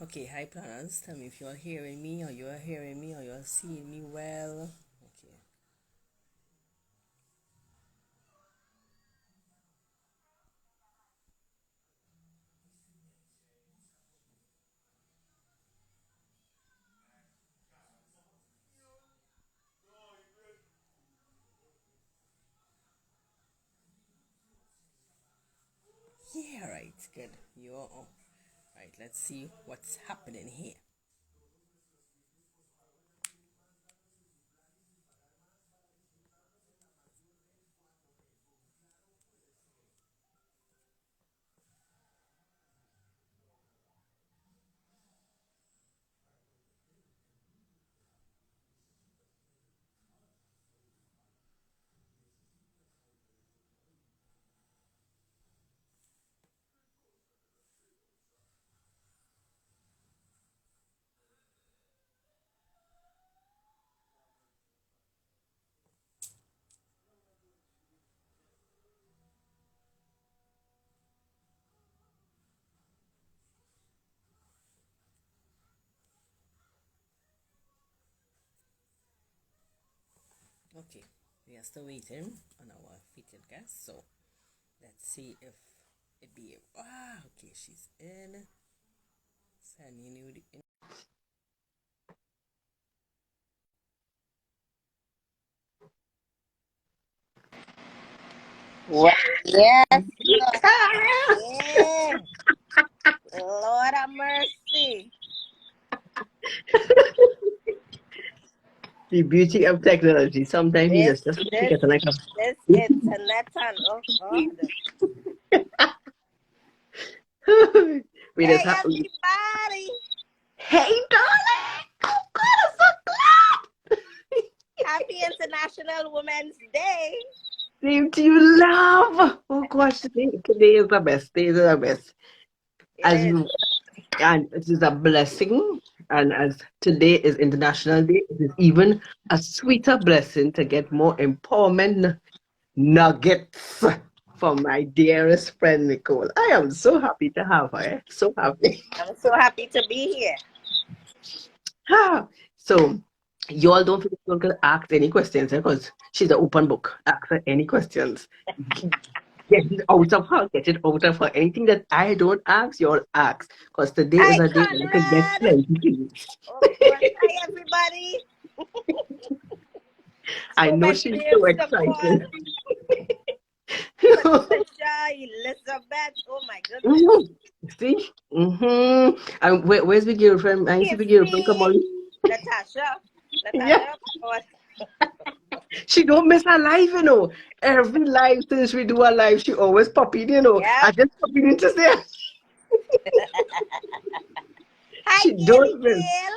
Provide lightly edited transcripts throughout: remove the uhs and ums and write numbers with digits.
Okay, hi planners. Tell me if you're hearing me or you're hearing me or you're seeing me well. Okay. Yeah, right. Good. You're on. Right, let's see what's happening here. Okay, we are still waiting on our featured guest, so let's see if it be. Okay, she's in. Sending you the. Well, yes, yeah. Lord have mercy. The beauty of technology. Sometimes you This, just this, get like this internet and oh God. a we Hey just have everybody, hey darling. Oh God, I'm so glad. happy International Women's Day. Same to you, love. Oh gosh, today is the best. Today is the best. It As is. we, and it is a blessing. And as today is International Day, it is even a sweeter blessing to get more empowerment nuggets from my dearest friend Nicole. I am so happy to have her. So happy. I'm so happy to be here. Ah, so you all don't feel you can ask any questions because she's an open book. Ask her any questions. Get it out of her. Get it out of her. Anything that I don't ask, you all ask. Because today is Hi a day when you can get Conrad. plenty things. Of course. Hi everybody. I So know many she's so names to call. excited. Patricia, Elizabeth. Oh my goodness. Mhm. See? Mm-hmm. And where's the girlfriend? I see the girlfriend come Tiffy, on. Natasha. Yeah. Natasha. She don't miss her life, you know. Every live since we do a live, she always pop in, you know. I Yep. just pop in to say Hi, she Gaily don't miss. Gail.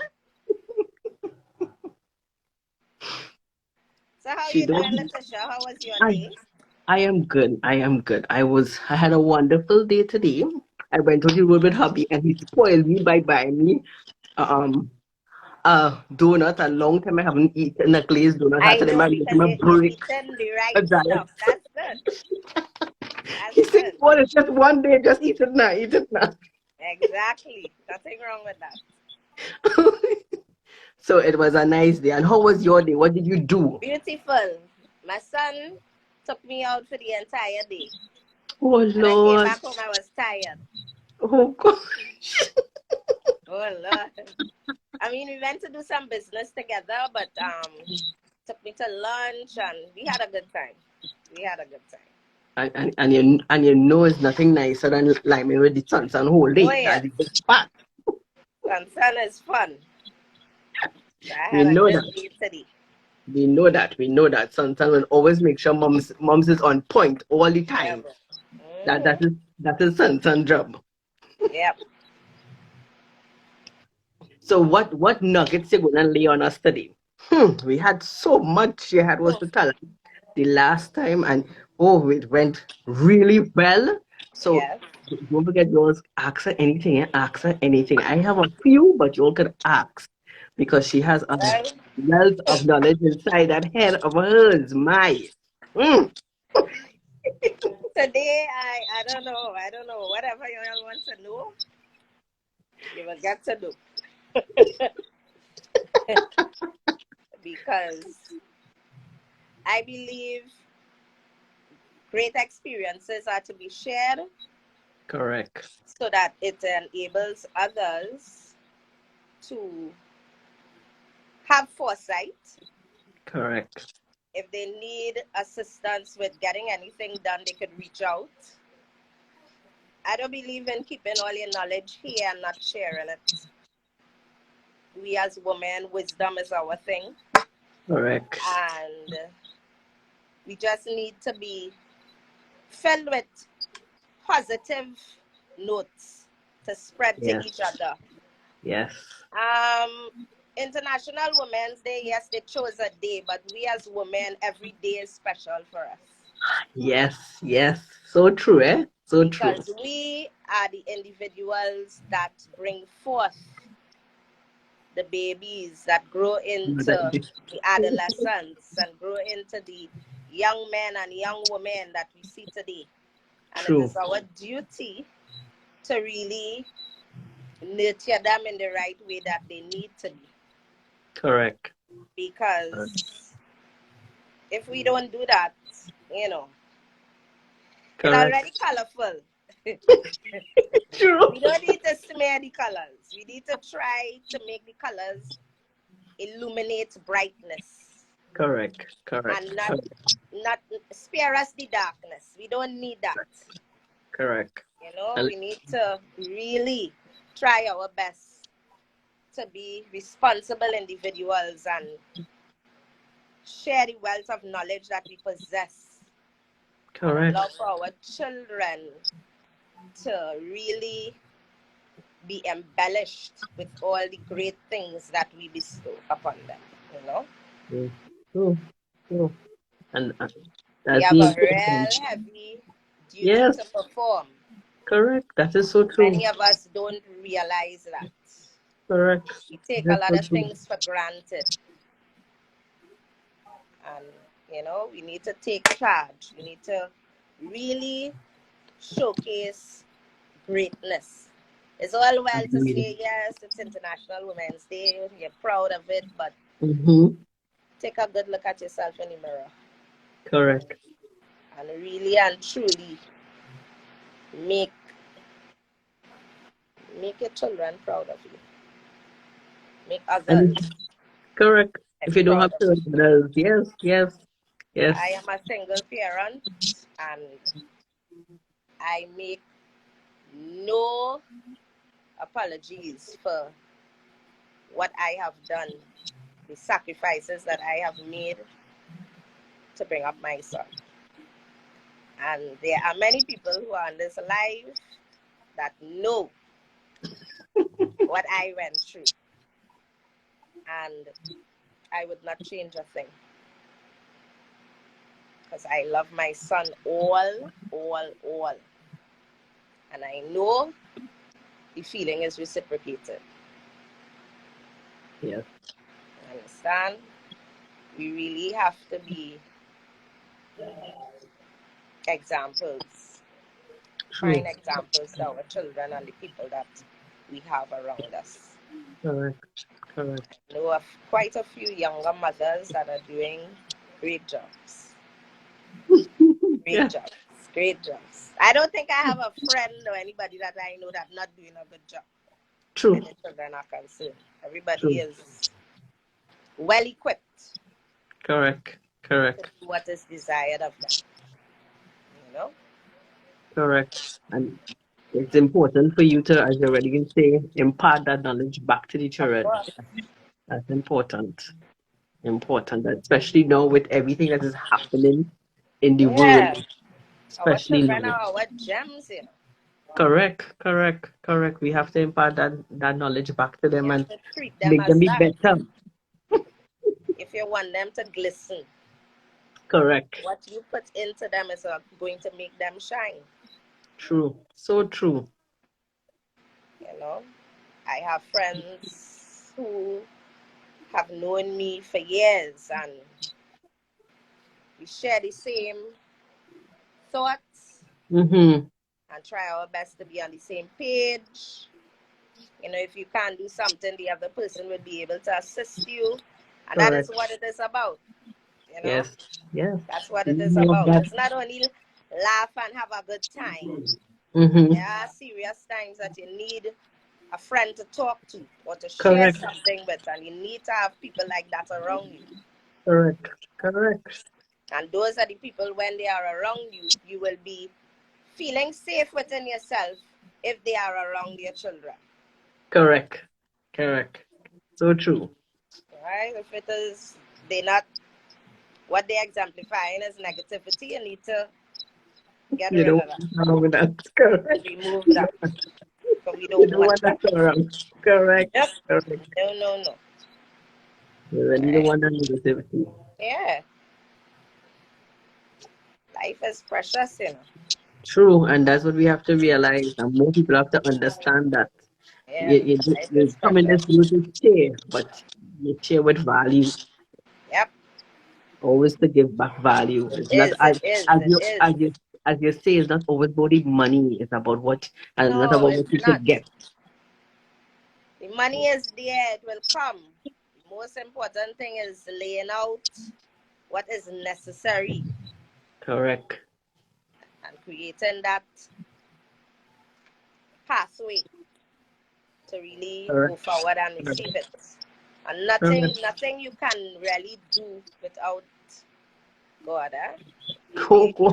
So how She you don't doing, miss. Natasha? How was your I, day? I am good. I am good. I had a wonderful day today. I went to the road with hubby and he spoiled me by buying me um a donut. A long time I haven't eaten a glazed donut. I I said, know "Man, because I'm a you're break eating the a right diet." stuff. That's good. That's He said, good. "Well, it's just one day, just eat it now, eat it now." Exactly. Nothing wrong with that. So it was a nice day. And how was your day? What did you do? Beautiful. My son took me out for the entire day. Oh When I came Lord. back home, I was tired. Oh gosh. Oh, Lord. I mean, we went to do some business together, but took me to lunch and we had a good time. We had a good time. And you know it's nothing nicer than liming with the sun whole Oh, day. That's yes. the best part. Sun is fun. So I We had a know good that. day today. We know that. We know that. Sun will always make sure moms is on point all the Yeah, time. bro. That that is that is Sun job. Yep. So what nuggets you gonna lay on us today? We had so much she had was Oh, to tell us the last time, and oh, it went really well. So yes. don't forget, yours. Ask her anything. Ask her anything. I have a few, but you all can ask because she has a Well, wealth of knowledge inside that head of hers. My. Mm. today I don't know. I don't know. Whatever you all want to know. You will get to do. Because I believe great experiences are to be shared. Correct. So that it enables others to have foresight. Correct. If they need assistance with getting anything done, they could reach out. I don't believe in keeping all your knowledge here and not sharing it. We as women, wisdom is our thing. Correct. And we just need to be filled with positive notes to spread to each other. Yes. International Women's Day, yes, they chose a day, but we as women, every day is special for us. Yes, yes. So true, eh? So true. Because we are the individuals that bring forth the babies that grow into the adolescents and grow into the young men and young women that we see today. And True. it is our duty to really nurture them in the right way that they need to be. Correct. Because if we don't do that, you know, it's already colorful. True. We don't need to smear the colors. We need to try to make the colors illuminate brightness. Correct. And not spare us the darkness. We don't need that. Correct. You know, we need to really try our best to be responsible individuals and share the wealth of knowledge that we possess. Correct. Allow for our children to really be embellished with all the great things that we bestow upon them, you know? True. And we have a real heavy duty to perform. Correct. That is so true. Many of us don't realize that. Correct. We take a lot of things for granted. And, you know, we need to take charge. We need to really showcase greatness. It's all well to say, yes, it's International Women's Day, you're proud of it, but take a good look at yourself in the mirror. Correct. And really and truly make your children proud of you. Make others. Correct. If you don't have to, yes. I am a single parent and I make no apologies for what I have done, the sacrifices that I have made to bring up my son. And there are many people who are on this live that know what I went through. And I would not change a thing. Because I love my son all. And I know the feeling is reciprocated. Yes. Understand? We really have to be examples. Fine examples to our children and the people that we have around us. Correct. I know of quite a few younger mothers that are doing great jobs. Great jobs. I don't think I have a friend or anybody that I know that's not doing a good job. True. When the children are concerned. Everybody is well equipped. Correct. To do what is desired of them. You know? Correct. And it's important for you to, as you already say, impart that knowledge back to the children. That's important. Especially now with everything that is happening in the world. Especially our children are our gems here. Correct. We have to impart that knowledge back to them and treat them make them be that. better. If you want them to glisten. Correct. What you put into them is going to make them shine. True. So true. You know, I have friends who have known me for years and we share the same thoughts and try our best to be on the same page. if you can't do something, the other person will be able to assist you. And that is Correct. what it is about. Yes. Yes. That's what it is More of about. that. It's not only laugh and have a good time. Mm-hmm. There are serious times that you need a friend to talk to or to share Correct. something with, and you need to have people like that around you. Correct. Correct. And those are the people, when they are around you, you will be feeling safe within yourself if they are around your children. Correct. Correct. So true. Right? If it is, they're not, what they're exemplifying is negativity, you need to get You rid don't of that. want wrong with that. Correct. Remove that. But we You don't don't want want that. that around. Correct. Yep. Correct. No. You really don't Right? want that negativity. Yeah. Life is precious, True, and that's what we have to realize, and more people have to understand that Yeah. you Life is come in precious. this world to share, but you share with value. Yep. Always to give back value. It It's not is. It is. as It you is. as you as you say. It's not always about the money. It's about what, and not No, about it's what you not. could get. The money is there. It will come. The most important thing is laying out what is necessary Correct. and creating that pathway to really go Correct. forward and Correct. receive it. And nothing you can really do without God. Coco.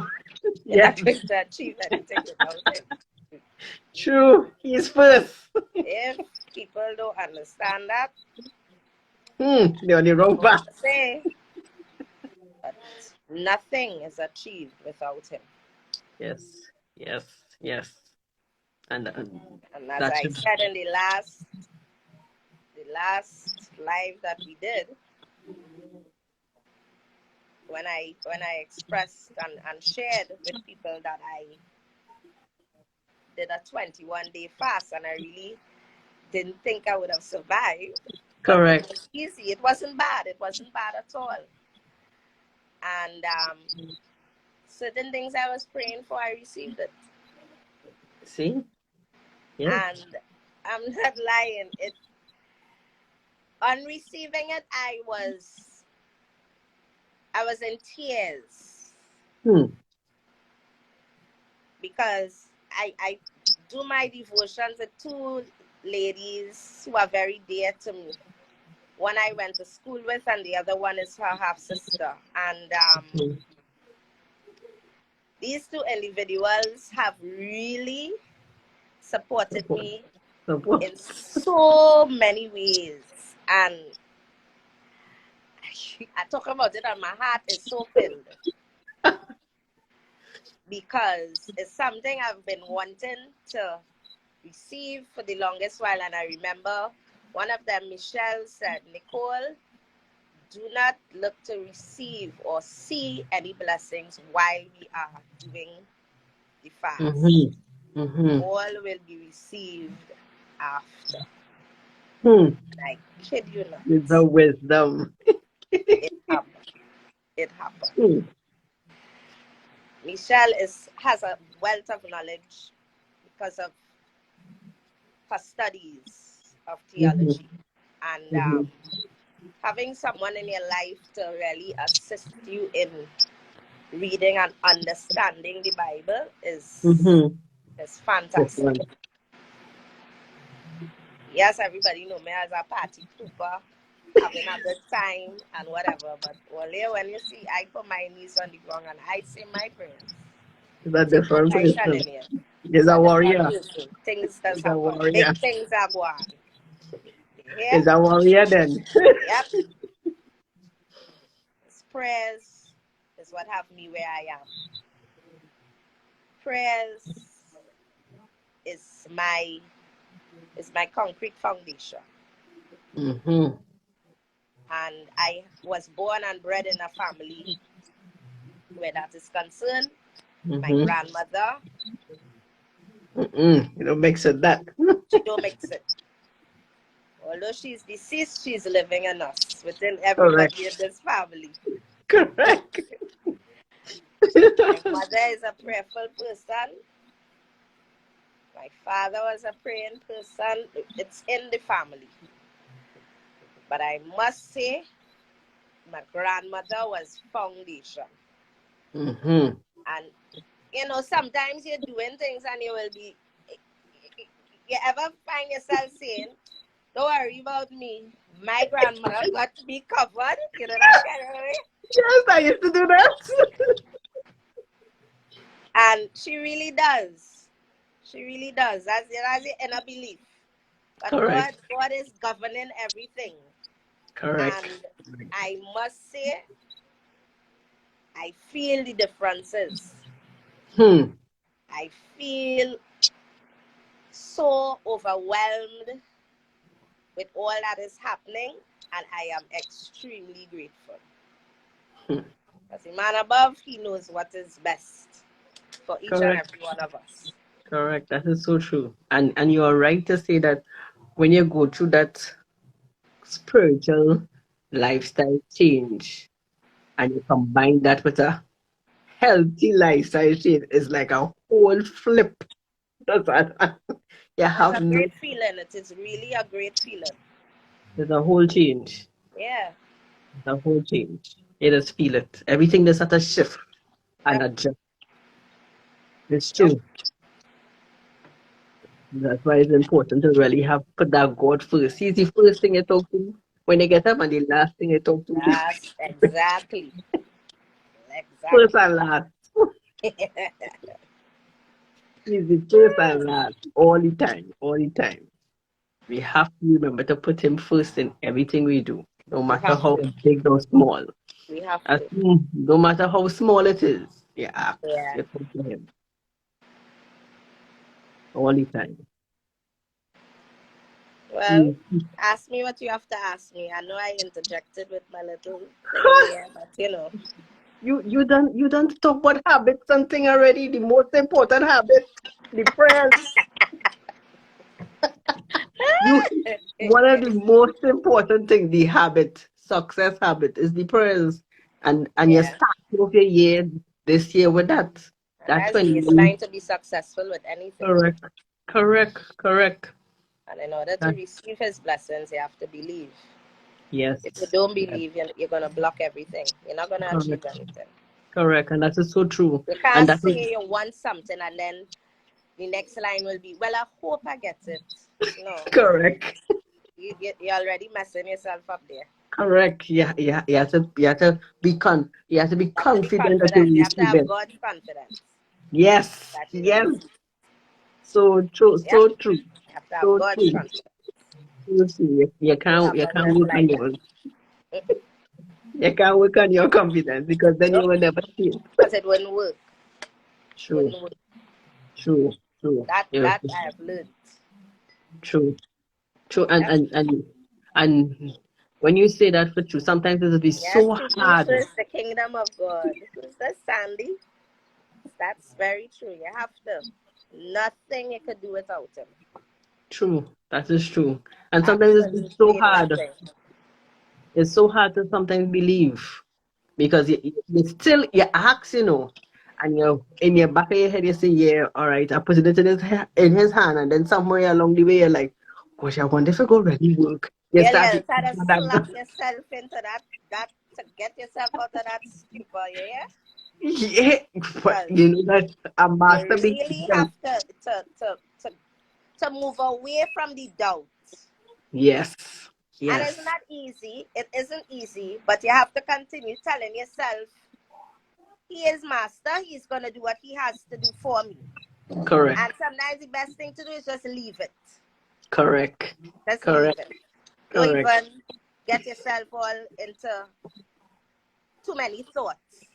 You're Yeah. not going to achieve anything without Him. True. He's first. If people don't understand that, They're on the I wrong don't want path. to say, but nothing is achieved without Him. Yes. Yes. Yes. And And as that I should. said in the last live that we did, when I expressed and shared with people that I did a 21-day fast, and I really didn't think I would have survived, but it Correct. was easy. It wasn't bad. It wasn't bad at all. And certain things I was praying for, I received it. See? Yeah. And I'm not lying. On receiving it, I was in tears because I do my devotions with two ladies who are very dear to me. One I went to school with, and the other one is her half sister. And these two individuals have really supported me in so many ways. And I talk about it, and my heart is so filled because it's something I've been wanting to receive for the longest while. And I remember one of them, Michelle, said, Nicole, do not look to receive or see any blessings while we are doing the fast. All will be received after. And I kid you not. With the wisdom. It happened. It happened. Michelle has a wealth of knowledge because of her studies of theology. And having someone in your life to really assist you in reading and understanding the Bible is fantastic. Yes, everybody know me as a party pooper, having a good time and whatever, but only when you see I put my knees on the ground and I say my prayers. It's a different I'm person. telling you. He's a warrior. Things does He's a happen. warrior. Big things are going. Yeah? He's a warrior then. Yep. Prayers is what have me where I am. Prayers is my concrete foundation. And I was born and bred in a family where that is concerned. My grandmother. You don't mix it that. She don't mix it. Although she's deceased, she's living in us, within everybody in this family. Correct. My mother is a prayerful person. My father was a praying person. It's in the family. But I must say, my grandmother was foundation. Mm-hmm. And, you know, sometimes you're doing things and you will be, you ever find yourself saying, don't worry about me. My grandmother got to be covered. You know that kind of way? Yes, I used to do that. And she really does. She really does. That's the inner belief. But Correct. God is governing everything. Correct. And I must say, I feel the differences. I feel so overwhelmed with all that is happening, and I am extremely grateful. As the man above, he knows what is best for each and Correct. every one of us. Correct. That is so true. And you are right to say that when you go through that spiritual lifestyle change and you combine that with a healthy lifestyle change, it's like a whole flip. That's that. You It's have a no, great feeling. It is really a great feeling. there's a whole change. Yeah. The whole change. You just feel it. Everything is at a shift and Yep. adjust. It's Yep. true. That's why it's important to really have put that God first. He's the first thing you talk to when you get up, and the last thing you talk to. Yes, exactly. First Exactly. and last. He's the first and last. All the time. All the time. We have to remember to put him first in everything we do, no We matter have how to. big or small. We have to. No matter how small it is, you ask, Yeah. you talk to him all the time. Well, Mm. ask me what you have to ask me. I know I interjected with my little thing there, but you know. You don't talk about habits something already. The most important habit, the prayers. You one of the most important things, the habit, success habit, is the prayers. And you Yeah. start off your year this year with that. And That's that's when you baseline to be successful with anything. correct. Correct. And in order to That, receive his blessings, you have to believe. yes. If you don't Yes. believe, you're going to block everything. You're not going to achieve Correct. anything. Correct. And that is so true. You And can't that is say you want something and then the next line will be, well, I hope I get it. No, correct. you're already messing yourself up there. Correct. Yeah. You have to be You have to be confident that you confident. will You have to receive have it. God's confidence Yes. that you will Yes. receive. So true. Yep. So true. You have to have So God's true. confidence So true. You to can't have you a can't little work on life. yours. You can't work on your confidence because then you Nope. will never see it. Because it wouldn't work. True. Wouldn't work. True. True. That Yes. that I have learned. True. True. And Yep. and and and when you say that for true, sometimes it will be Yes, so seek ye hard. first the kingdom of God. Who's that, Sandy? That's very true. You have to. Nothing you could do without him. True. That is true. And sometimes it's be so Absolutely hard. nothing. It's so hard to sometimes believe because you still you ask, and you in your back of your head you say, yeah, all right, I put it in his hand, and then somewhere along the way you're like, gosh, I wonder if it go really work. You Yeah, start yeah. to Try to that, slap yourself into that to get yourself out of that stupor, yeah? yeah, but Because you know that a you master be really have to move away from the doubt. yes, And it's yes, not easy. It isn't easy, but you have to continue telling yourself, he is master. He's going to do what he has to do for me. correct, And sometimes the best thing to do is just leave it. correct, Just leave correct, it. Don't correct, even get yourself all into too many thoughts.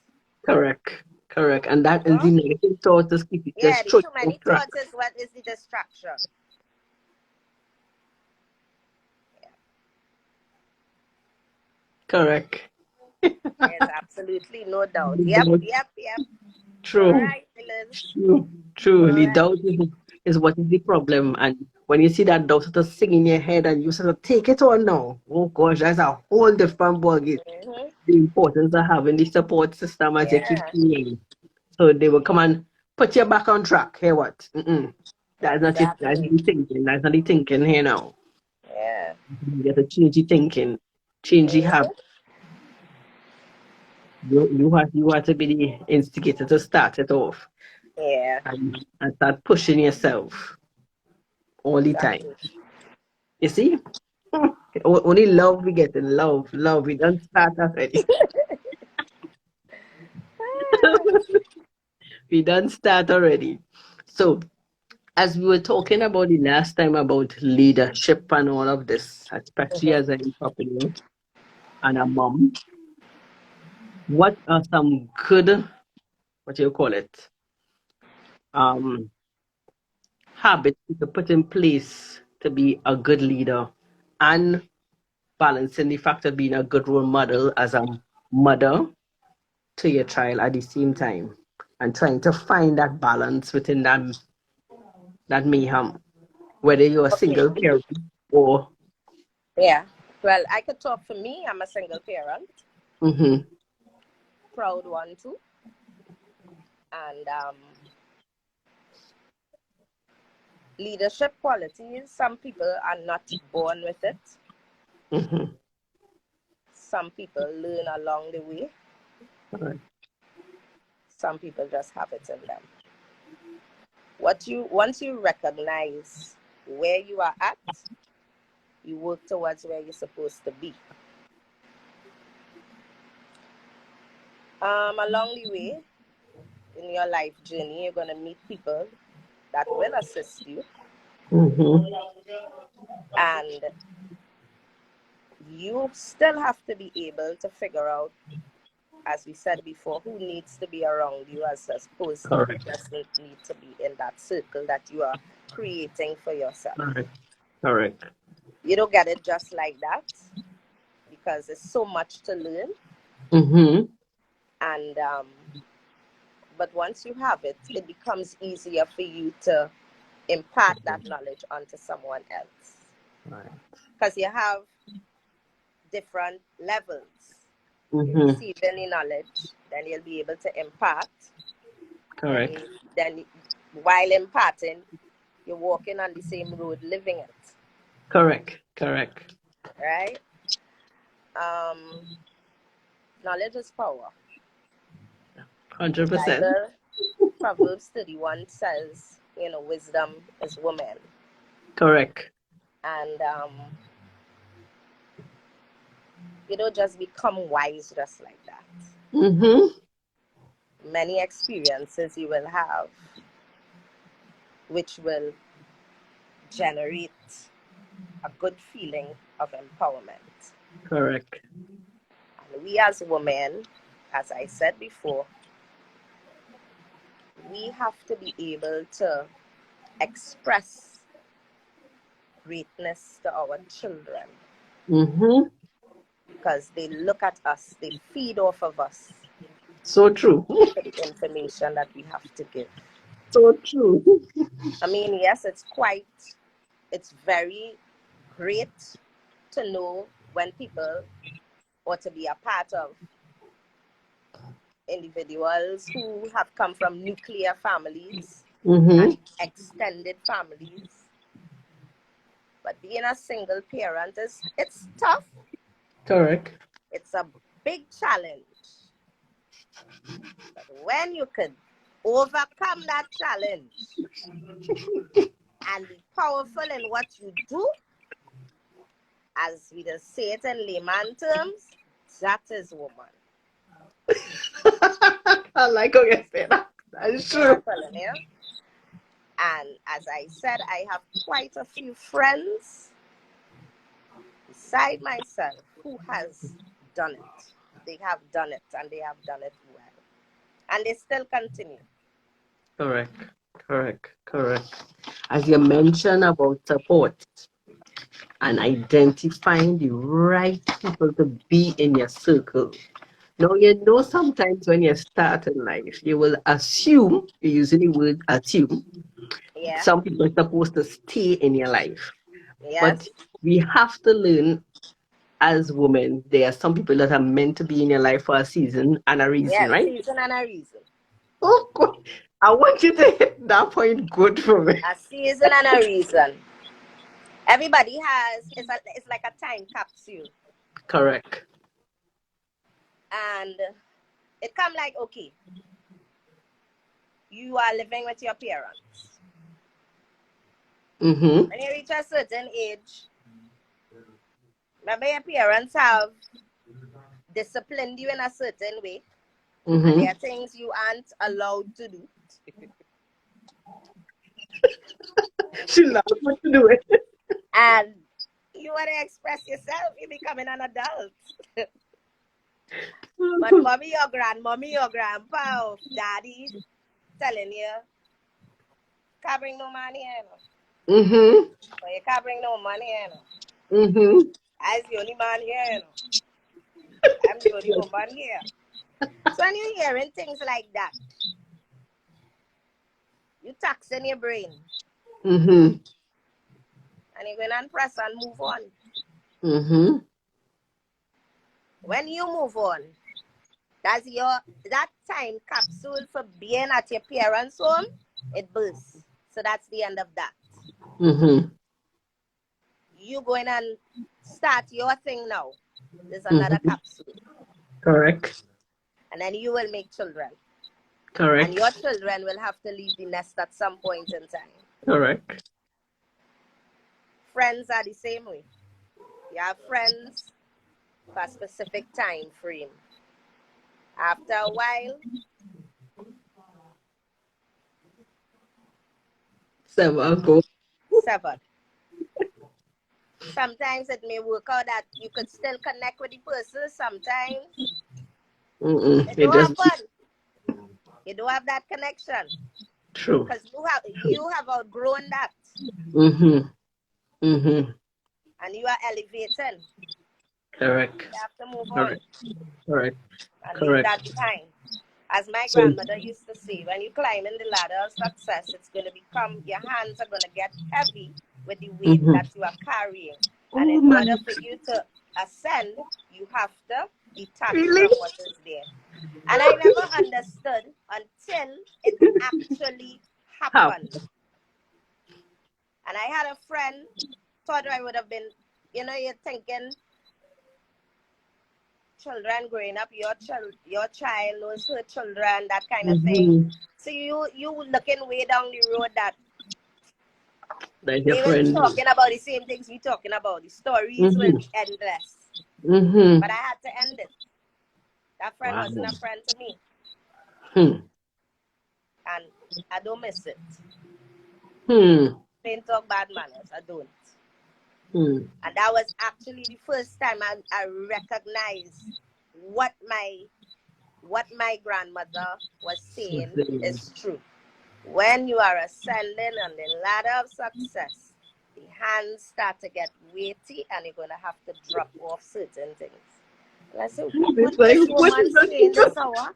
correct, and that is Huh? the negative thought just keep Yeah, just the throw too you off many track. thoughts is what is the distraction. Correct. There's absolutely no doubt. Yep. All True, right, Liz. true. All The right. doubt is what is the problem. And when you see that doubt sort of sing in your head and you sort of take it on now, oh gosh, that's a whole different ballgame. Mm-hmm. The importance of having the support system, as you keep Yeah. saying. So they will come and put you back on track. Hey, what? Mm-mm. That's not it. That's Exactly. the thinking. That's not the thinking here now. Yeah. You get to change the thinking, change the habit. Mhm. You have to be the instigator to start it off Yeah. and start pushing yourself all the time. Exactly. You see? Only love we get in love. Love. We don't start already. We don't start already. So as we were talking about the last time about leadership and all of this, especially Mhm. as an entrepreneur and a mom, what are some good, what do you call it, um, habits you could put in place to be a good leader and balancing the fact of being a good role model as a mother to your child at the same time and trying to find that balance within that mayhem, whether you're a Okay. single parent or Yeah. Well, I could talk for me. I'm a single parent, mm-hmm, proud one too, and leadership qualities. Some people are not born with it. mm-hmm, Some people learn along the way. correct, Some people just have it in them. Once you recognize where you are at, you work towards where you're supposed to be. Along the way in your life journey, you're gonna meet people that will assist you, mm-hmm, and you still have to be able to figure out, as we said before, who needs to be around you as opposed to who correct, doesn't need to be in that circle that you are creating for yourself. correct, correct, You don't get it just like that because there's so much to learn, mm-hmm, and but once you have it, it becomes easier for you to impart that knowledge onto someone else right, because you have different levels. You mm-hmm, receive any knowledge, then you'll be able to impart. Then correct, while imparting, you're walking on the same road, living it, correct, correct, right? Um, Knowledge is power. The 100%, Bible, Proverbs 31 says, wisdom is woman, correct, and you don't just become wise just like that. mm-hmm, Many experiences you will have, which will generate a good feeling of empowerment. correct, And we as women, as I said before, we have to be able to express greatness to our children mm-hmm, because they look at us, they feed off of us so true, for the information that we have to give. so true, I mean, yes, it's very great to know when people, or to be a part of individuals who have come from nuclear families mm-hmm, and extended families. But being a single parent it's tough. correct, It's a big challenge. But when you can overcome that challenge and be powerful in what you do, as we just say it in layman terms, that is woman. I like how you say that, that's Yeah, true, I'm telling you. And as I said, I have quite a few friends beside myself who has done it. They have done it and they have done it well. And they still continue. correct, correct, correct. As you mentioned about support and identifying the right people to be in your circle. Now, sometimes when you start in life, you will assume, you're using the word assume, Yeah. some people are supposed to stay in your life. But Yes. we have to learn as women, there are some people that are meant to be in your life for a season and a reason, Yes. right? Season and a reason. Oh, God. I want you to hit that point good for me. A season and a reason. Everybody has, it's like a time capsule. Correct. And it come like, okay, you are living with your parents. Mm-hmm. When you reach a certain age, maybe your parents have disciplined you in a certain way, and Mm-hmm. there are things you aren't allowed to do. She loves what to do it. And you want to express yourself, you're becoming an adult. But mommy or grandpa or daddy telling you, can't bring no money here. Mm-hmm. But you can't bring no money here. Mm-hmm. I'm the only man here. I'm the only woman here. So when you're hearing things like that, you taxing your brain. Mm-hmm. And you're going to press and move on. Mm-hmm. When you move on, that time capsule for being at your parents' home, it bursts. So that's the end of that. Mm-hmm. You going and start your thing now. There's another capsule. Correct. And then you will make children. Correct. And your children will have to leave the nest at some point in time. Correct. Friends are the same way. You have friends for a specific time frame. After a while, severed. Sometimes it may work out that you could still connect with the person. Sometimes it don't happen. You don't have that connection. True. Because you have outgrown that. Mm-hmm. Mm-hmm. And you are elevating. Correct. You have to move Correct. on. Correct. And Correct. leave that behind. As my grandmother used to say, when you climb in the ladder of success, it's going to become, your hands are going to get heavy with the weight that you are carrying. And in order for you to ascend, you have to detach from what is there. And I never understood until it actually happened. And I had a friend, thought I would have been, you're thinking, children growing up, your child knows her children, that kind of thing. So you looking way down the road that they will be talking about the same things we talking about. The stories will be endless. But I had to end it. That friend wasn't a friend to me. And I don't miss it. Plain talk bad manners, I don't. And that was actually the first time I recognized what my grandmother was saying is true. When you are ascending on the ladder of success, the hands start to get weighty and you're going to have to drop off certain things. And I said, what is this woman saying this hour?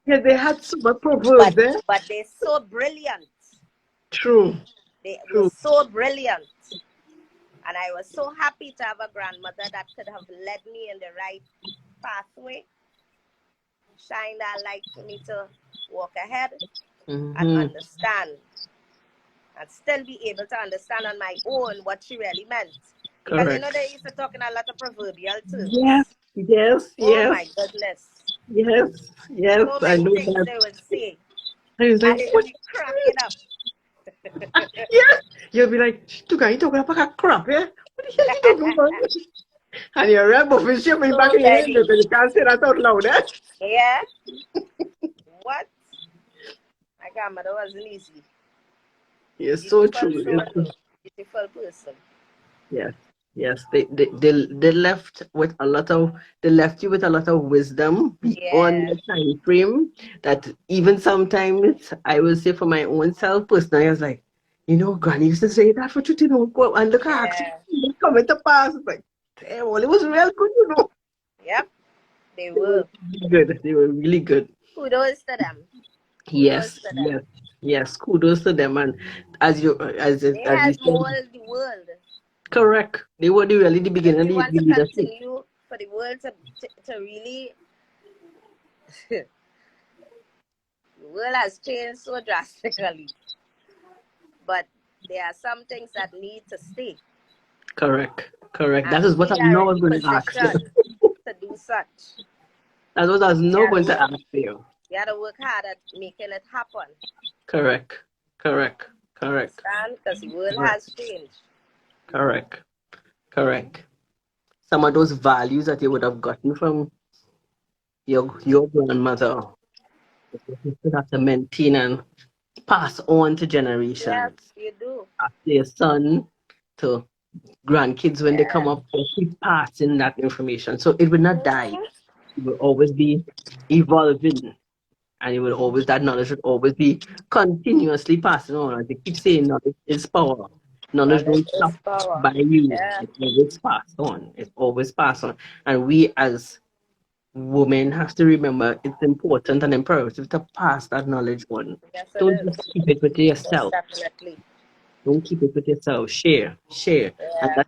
Yeah, they had super proverbs there. But they're so brilliant. True. They were so brilliant. And I was so happy to have a grandmother that could have led me in the right pathway, shine that light for me to walk ahead and understand, and still be able to understand on my own what she really meant. Because they used to talk in a lot of proverbial terms. Yes. Oh my goodness. Yes. So many things that. they would say. I was like, and it would be cracking up. Yeah. You'll be like, you talking about crap, yeah? What the hell you talking about? And you're right, but if you back in your you can't say that out loud, eh? Yeah. What? My grandmother wasn't easy. Yes, so true. Beautiful person. Yes. They left you with a lot of wisdom beyond the time frame that even sometimes I will say for my own self personally, I was like, Granny used to say that for you to go and look at it coming to pass. Like, damn, well, it was real good, Yep. They were good. They were really good. Kudos to them. Yes. Kudos to them, and as you said, mold the world. Correct. They were really the beginning. If we want to continue for the world to really, we The world has changed so drastically, but there are some things that need to stay. Correct. Correct. That And is what I we know are I in was the going to ask you. position to do such. That's what I was We not gotta going to work. ask you. We gotta work hard at making it happen. Correct. Correct. Correct. Understand? Because the world Correct. has changed. Correct. Correct. Some of those values that you would have gotten from your grandmother, you still have to maintain and pass on to Yes, generations. you do. After your son to grandkids when they come Yeah. up, they keep passing that information. So it will not die. Mhm. It will always be evolving. And it will always, that knowledge will always be continuously passing on. As they keep saying, knowledge is power. Knowledge Knowledge don't stop is power. by you. Yeah. It's always passed on. It's always passed on. And we as women have to remember it's important and imperative to pass that knowledge on. Yes, it Don't is. just keep it with Most yourself. definitely. Don't keep it with yourself. Share, share. And Yeah. that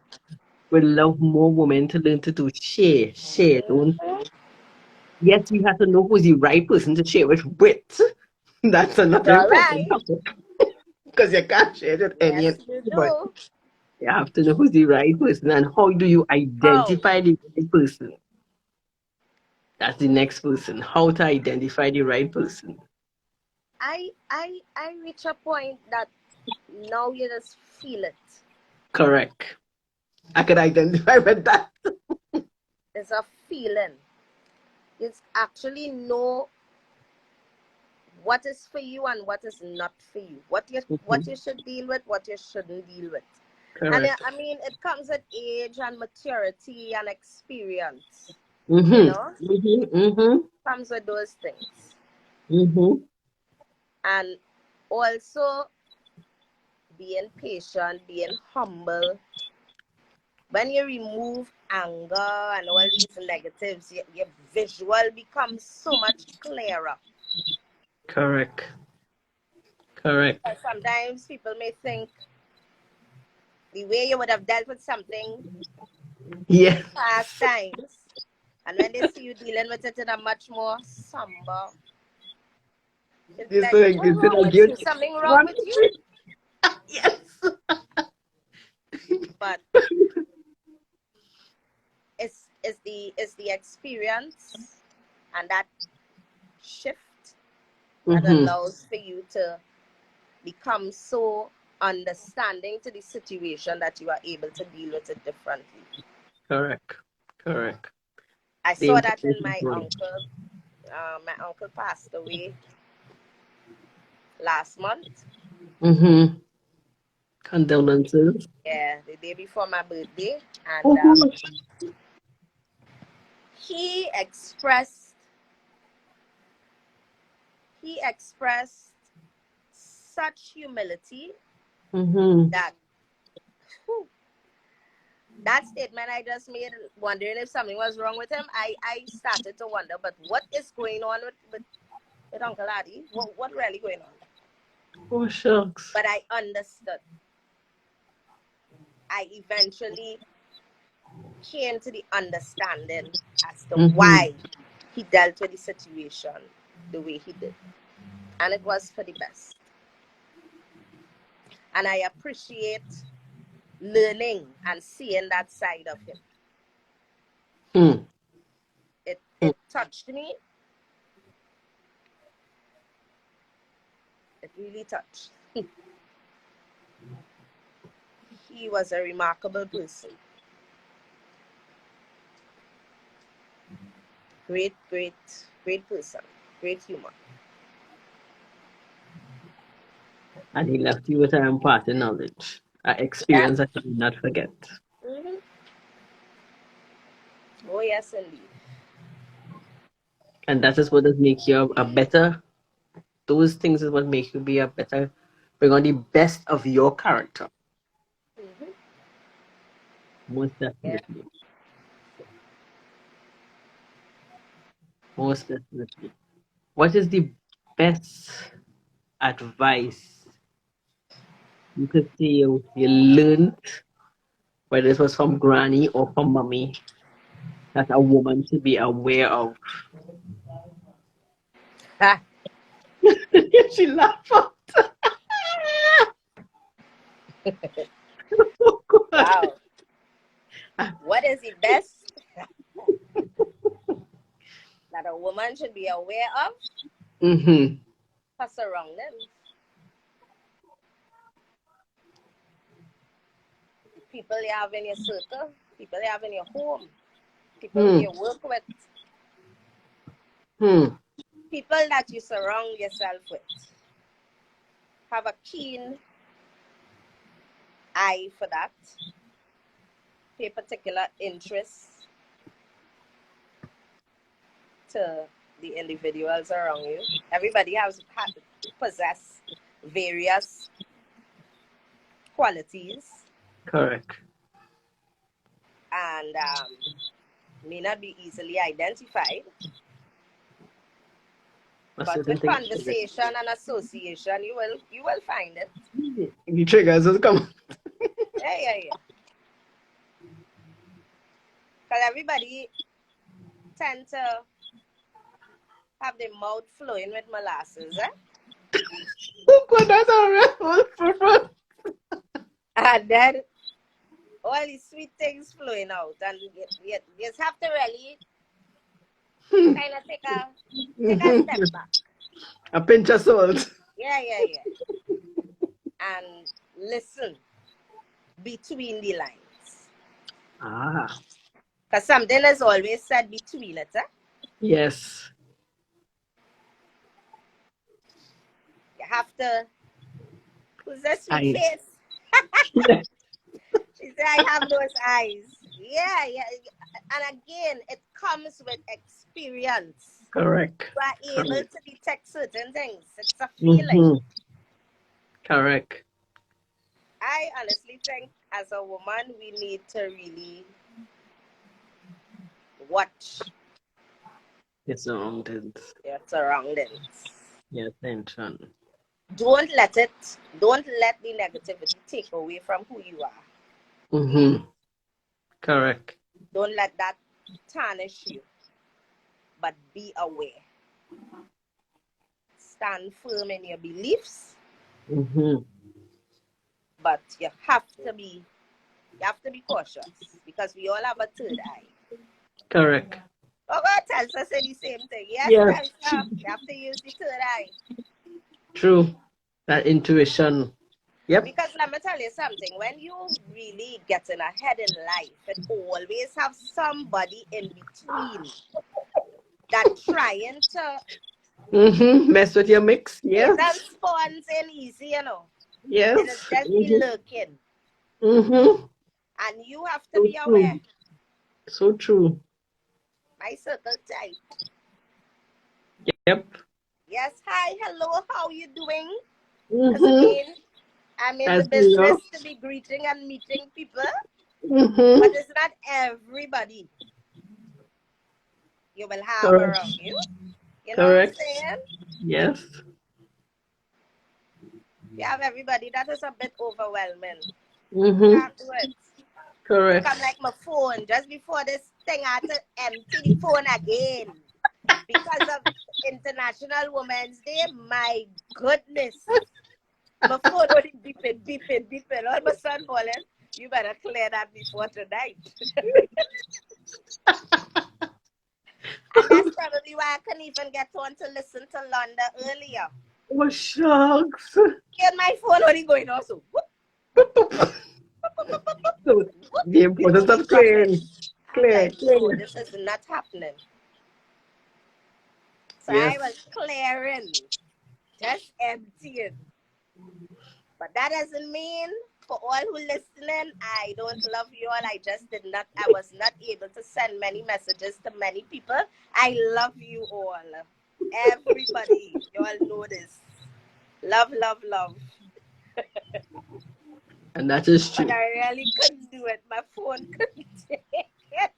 we love more women to learn to do. Share, share. Don't. Mhm. Yes, we have to know who's the right person to share it with. That's another All important right. topic because you can't share it with any Yes, and you everybody. do. You have to know who's the right person and how do you How? identify the right person. That's the next person. How to identify the right person. I reach a point that now you just feel it. Correct. I can identify with that. It's a feeling. You actually know what is for you and what is not for you. What Mhm. you should deal with, what you shouldn't deal with. And Correct. I mean, it comes with age and maturity and experience. You Mm-hmm. know, Mm-hmm. Mm-hmm. comes with those things. Mm-hmm. And also being patient, being humble. When you remove anger and all these negatives, your visual becomes so much clearer. Correct. Correct. But sometimes people may think the way you would have dealt with something Yeah. in past times, and when they see you dealing with it in a much more somber, it's It's like, like what's it's wrong like with you you? Something wrong one. with you? Yes. But it's the experience and that shift that Mm-hmm. allows for you to become so understanding to the situation that you are able to deal with it differently. Correct. Correct. I The saw that in importance of my growing. uncle. My uncle passed away last month. Mm-hmm. Condolences. Yeah, the day before my birthday, and Oh gosh. he expressed he expressed such humility Mm-hmm. that whew, that statement I just made, wondering if something was wrong with him. I started to wonder, but what is going on with Uncle Adi? What really going on? Oh shucks. But I understood. I eventually came to the understanding as to Mm-hmm. why he dealt with the situation the way he did. And it was for the best. And I appreciate learning and seeing that side of him. Mm. It touched me. It really touched. He was a remarkable person. Great, great, great person. Great humor. And he left you with an imparted knowledge, an Yeah. experience that you will not forget. Mm-hmm. Oh, yes, indeed. And that is what does make you a better, those things is what make you be a better, bring on the best of your character. Mm-hmm. Most Yeah. definitely. Most definitely. What is the best advice you could say you learned, whether it was from granny or from mommy, that a woman should be aware of? Ha. She laughed. Wow. What is the best that a woman should be aware of? Her surroundings. People you have in your circle, people you have in your home, people you work with, people that you surround yourself with. Have a keen eye for that. Pay particular interest to the individuals around you. Everybody possess various qualities. Correct. And may not be easily identified. But with conversation and association, you will find it. The triggers will come. Yeah. Because everybody tend to have their mouth flowing with molasses, Oh God, that's a real. And then all these sweet things flowing out, and you just have to really kind of take a step back. A pinch of salt. Yeah. And listen between the lines. Because something is always said between it, Yes. You have to. Who's that sweet face? She said, I have those eyes. Yeah. And again, it comes with experience. Correct. You are able to detect certain things. It's a feeling. Correct. I honestly think as a woman, we need to really watch your surroundings. Your attention. Don't let the negativity take away from who you are. Correct. Don't let that tarnish you. But be aware. Stand firm in your beliefs. But you have to be cautious because we all have a third eye. Correct. Oh, God tells us the same thing. Yes. You have to use the third eye. True. That intuition. Yep. Because let me tell you something. When you really get in ahead in life, it always have somebody in between that trying to mess with your mix. Yes. That spawns in easy, Yes. And it's just be lurking. And you have to be aware. So true. My circle tight. Yep. Yes. Hi. Hello. How you doing? Again, I'm in the business to be greeting and meeting people. But it's not everybody you will have around you. You know what I'm saying? Yes. You have everybody. That is a bit overwhelming. Can't do it. Correct. Come like my phone. Just before this thing, I had to empty the phone again. Because of International Women's Day. My goodness. My phone only beeping. All my son calling. You better clear that before tonight. And that's probably why I couldn't even get on to listen to Londa earlier. Oh, shucks. And my phone only going also. The importance of clearing. Clear. Oh, this is not happening. So I was clearing. Just emptying. But that doesn't mean for all who listening, I don't love you all. I was not able to send many messages to many people. I love you all. Everybody. You all know this. Love. And that is true. But I really couldn't do it. My phone couldn't take it.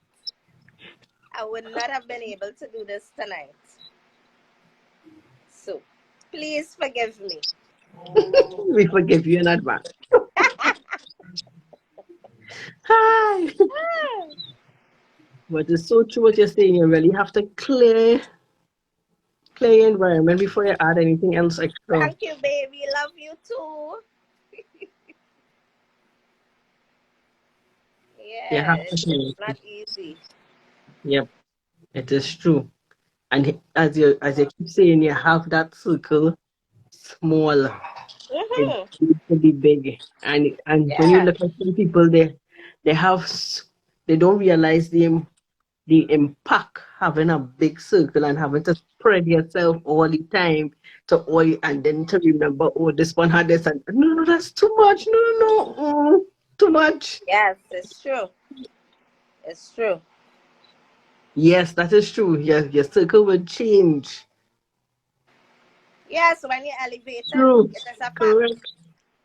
I would not have been able to do this tonight. So, please forgive me. We forgive you in advance. Hi. But it's so true what you're saying. You really have to clear play environment before you add anything else extra. Thank you, baby. Love you too. You Yeah, have to play. it's not easy. Yep, it is true. And as you keep saying, you have that circle small. It Mm-hmm. needs to be big. And when you Yeah. look at some people, they have they don't realize the impact having a big circle and having to spread yourself all the time to all and then to remember, oh, this one had this and no, that's too much. No, too much. Yes, it's true. It's true. Yes, that is true. Your circle will change. Yes, when you elevate it, True. it is a fact. Correct.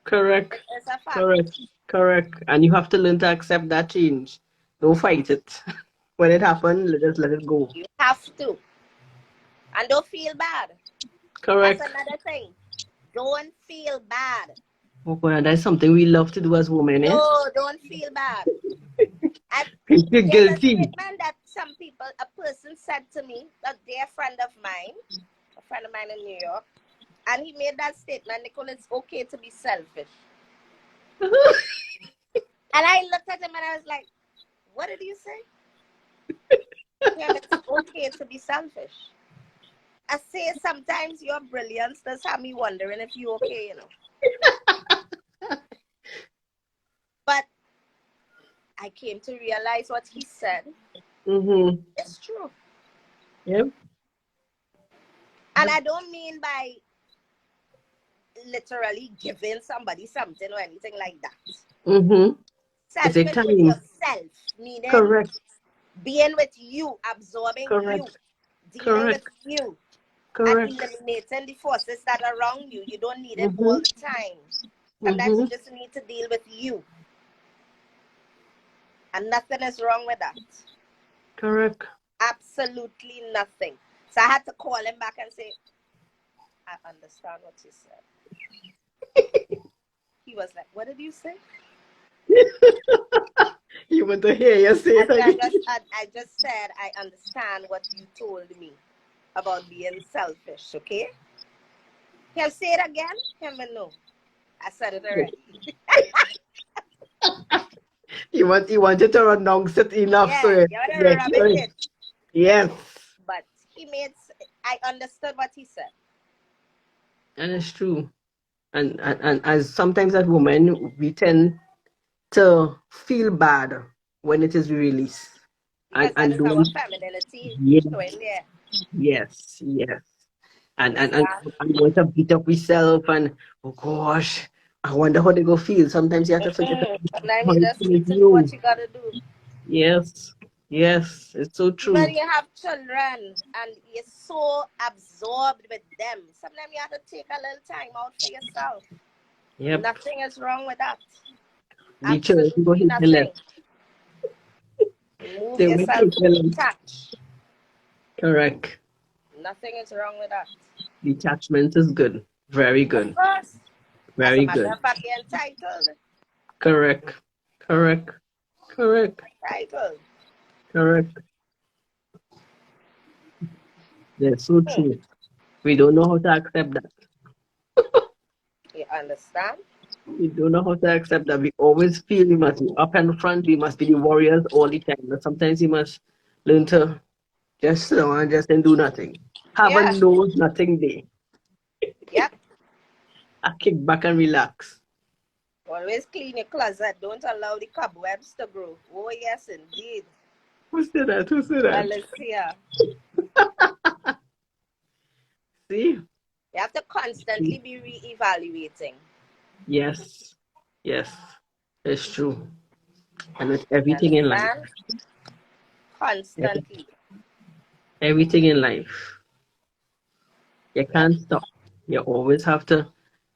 Correct. It is a fact. Correct. Correct. And you have to learn to accept that change. Don't fight it. When it happens, just let it go. You have to. And don't feel bad. That's Correct. another thing. Don't feel bad. Oh, God, that's something we love to do as women, eh? No, don't feel bad. And Feel there's a guilty. statement that a person said to me, a dear friend of mine in New York, and he made that statement, Nicole, it's okay to be selfish. And I looked at him and I was like, what did you say? Yeah, it's okay to be selfish. I say sometimes your brilliance does have me wondering if you're okay, you know. But I came to realize what he said. Mm-hmm. It's true. Yep. And I don't mean by literally giving somebody something or anything like that. Mm-hmm. It's a Selfish with time. yourself, meaning Correct. being with you, absorbing you, Correct. dealing with Correct. you, and Correct. eliminating the forces that are around you. You don't need it Mm-hmm. all the time. Sometimes Mm-hmm. you just need to deal with you. And nothing is wrong with that. Correct. Absolutely nothing. So I had to call him back and say, I understand what you said. He was like, what did you say? You want to hear you say it again? I just said, I understand what you told me about being selfish, okay? He'll say it again? He'll know. I said it already. You wanted to announce it enough, Yeah, so you want to rub it in. yes. But I understood what he said. And it's true. And as sometimes as women, we tend to feel bad when it is released. Because that And is our don't, femininity yes, showing there. yes. And Understand? I want to beat up myself and oh gosh, I wonder how they go feel. Sometimes you have to forget Mm-mm. Sometimes how you it just feels need to do you. what you gotta do. Yes, it's so Even true. you have children and you're so absorbed with them. Sometimes you have to take a little time out for yourself. Yep. Nothing is wrong with that. The children go Absolutely hit the nothing. left. Remove They will yourself, take the left. detach. Correct. Nothing is wrong with that. Detachment is good. Very Of good. course. As a Very matter good. of fact, you're entitled. Correct. Correct. Correct. Entitled. Correct. That's so Hmm. true. We don't know how to accept that. You understand? We don't know how to accept that. We always feel we must be up and front. We must be the warriors all the time. But sometimes you must learn to just sit down and just and do nothing. Have a Yeah. no nothing day. Yep. A kick back and relax. Always clean your closet. Don't allow the cobwebs to grow. Oh, yes, indeed. Who said that? Who said that? Alicia. See? You have to constantly be re-evaluating. Yes. Yes. It's true. And it's You everything in life. understand? Constantly. Everything in life. You Yep. can't stop. You always have to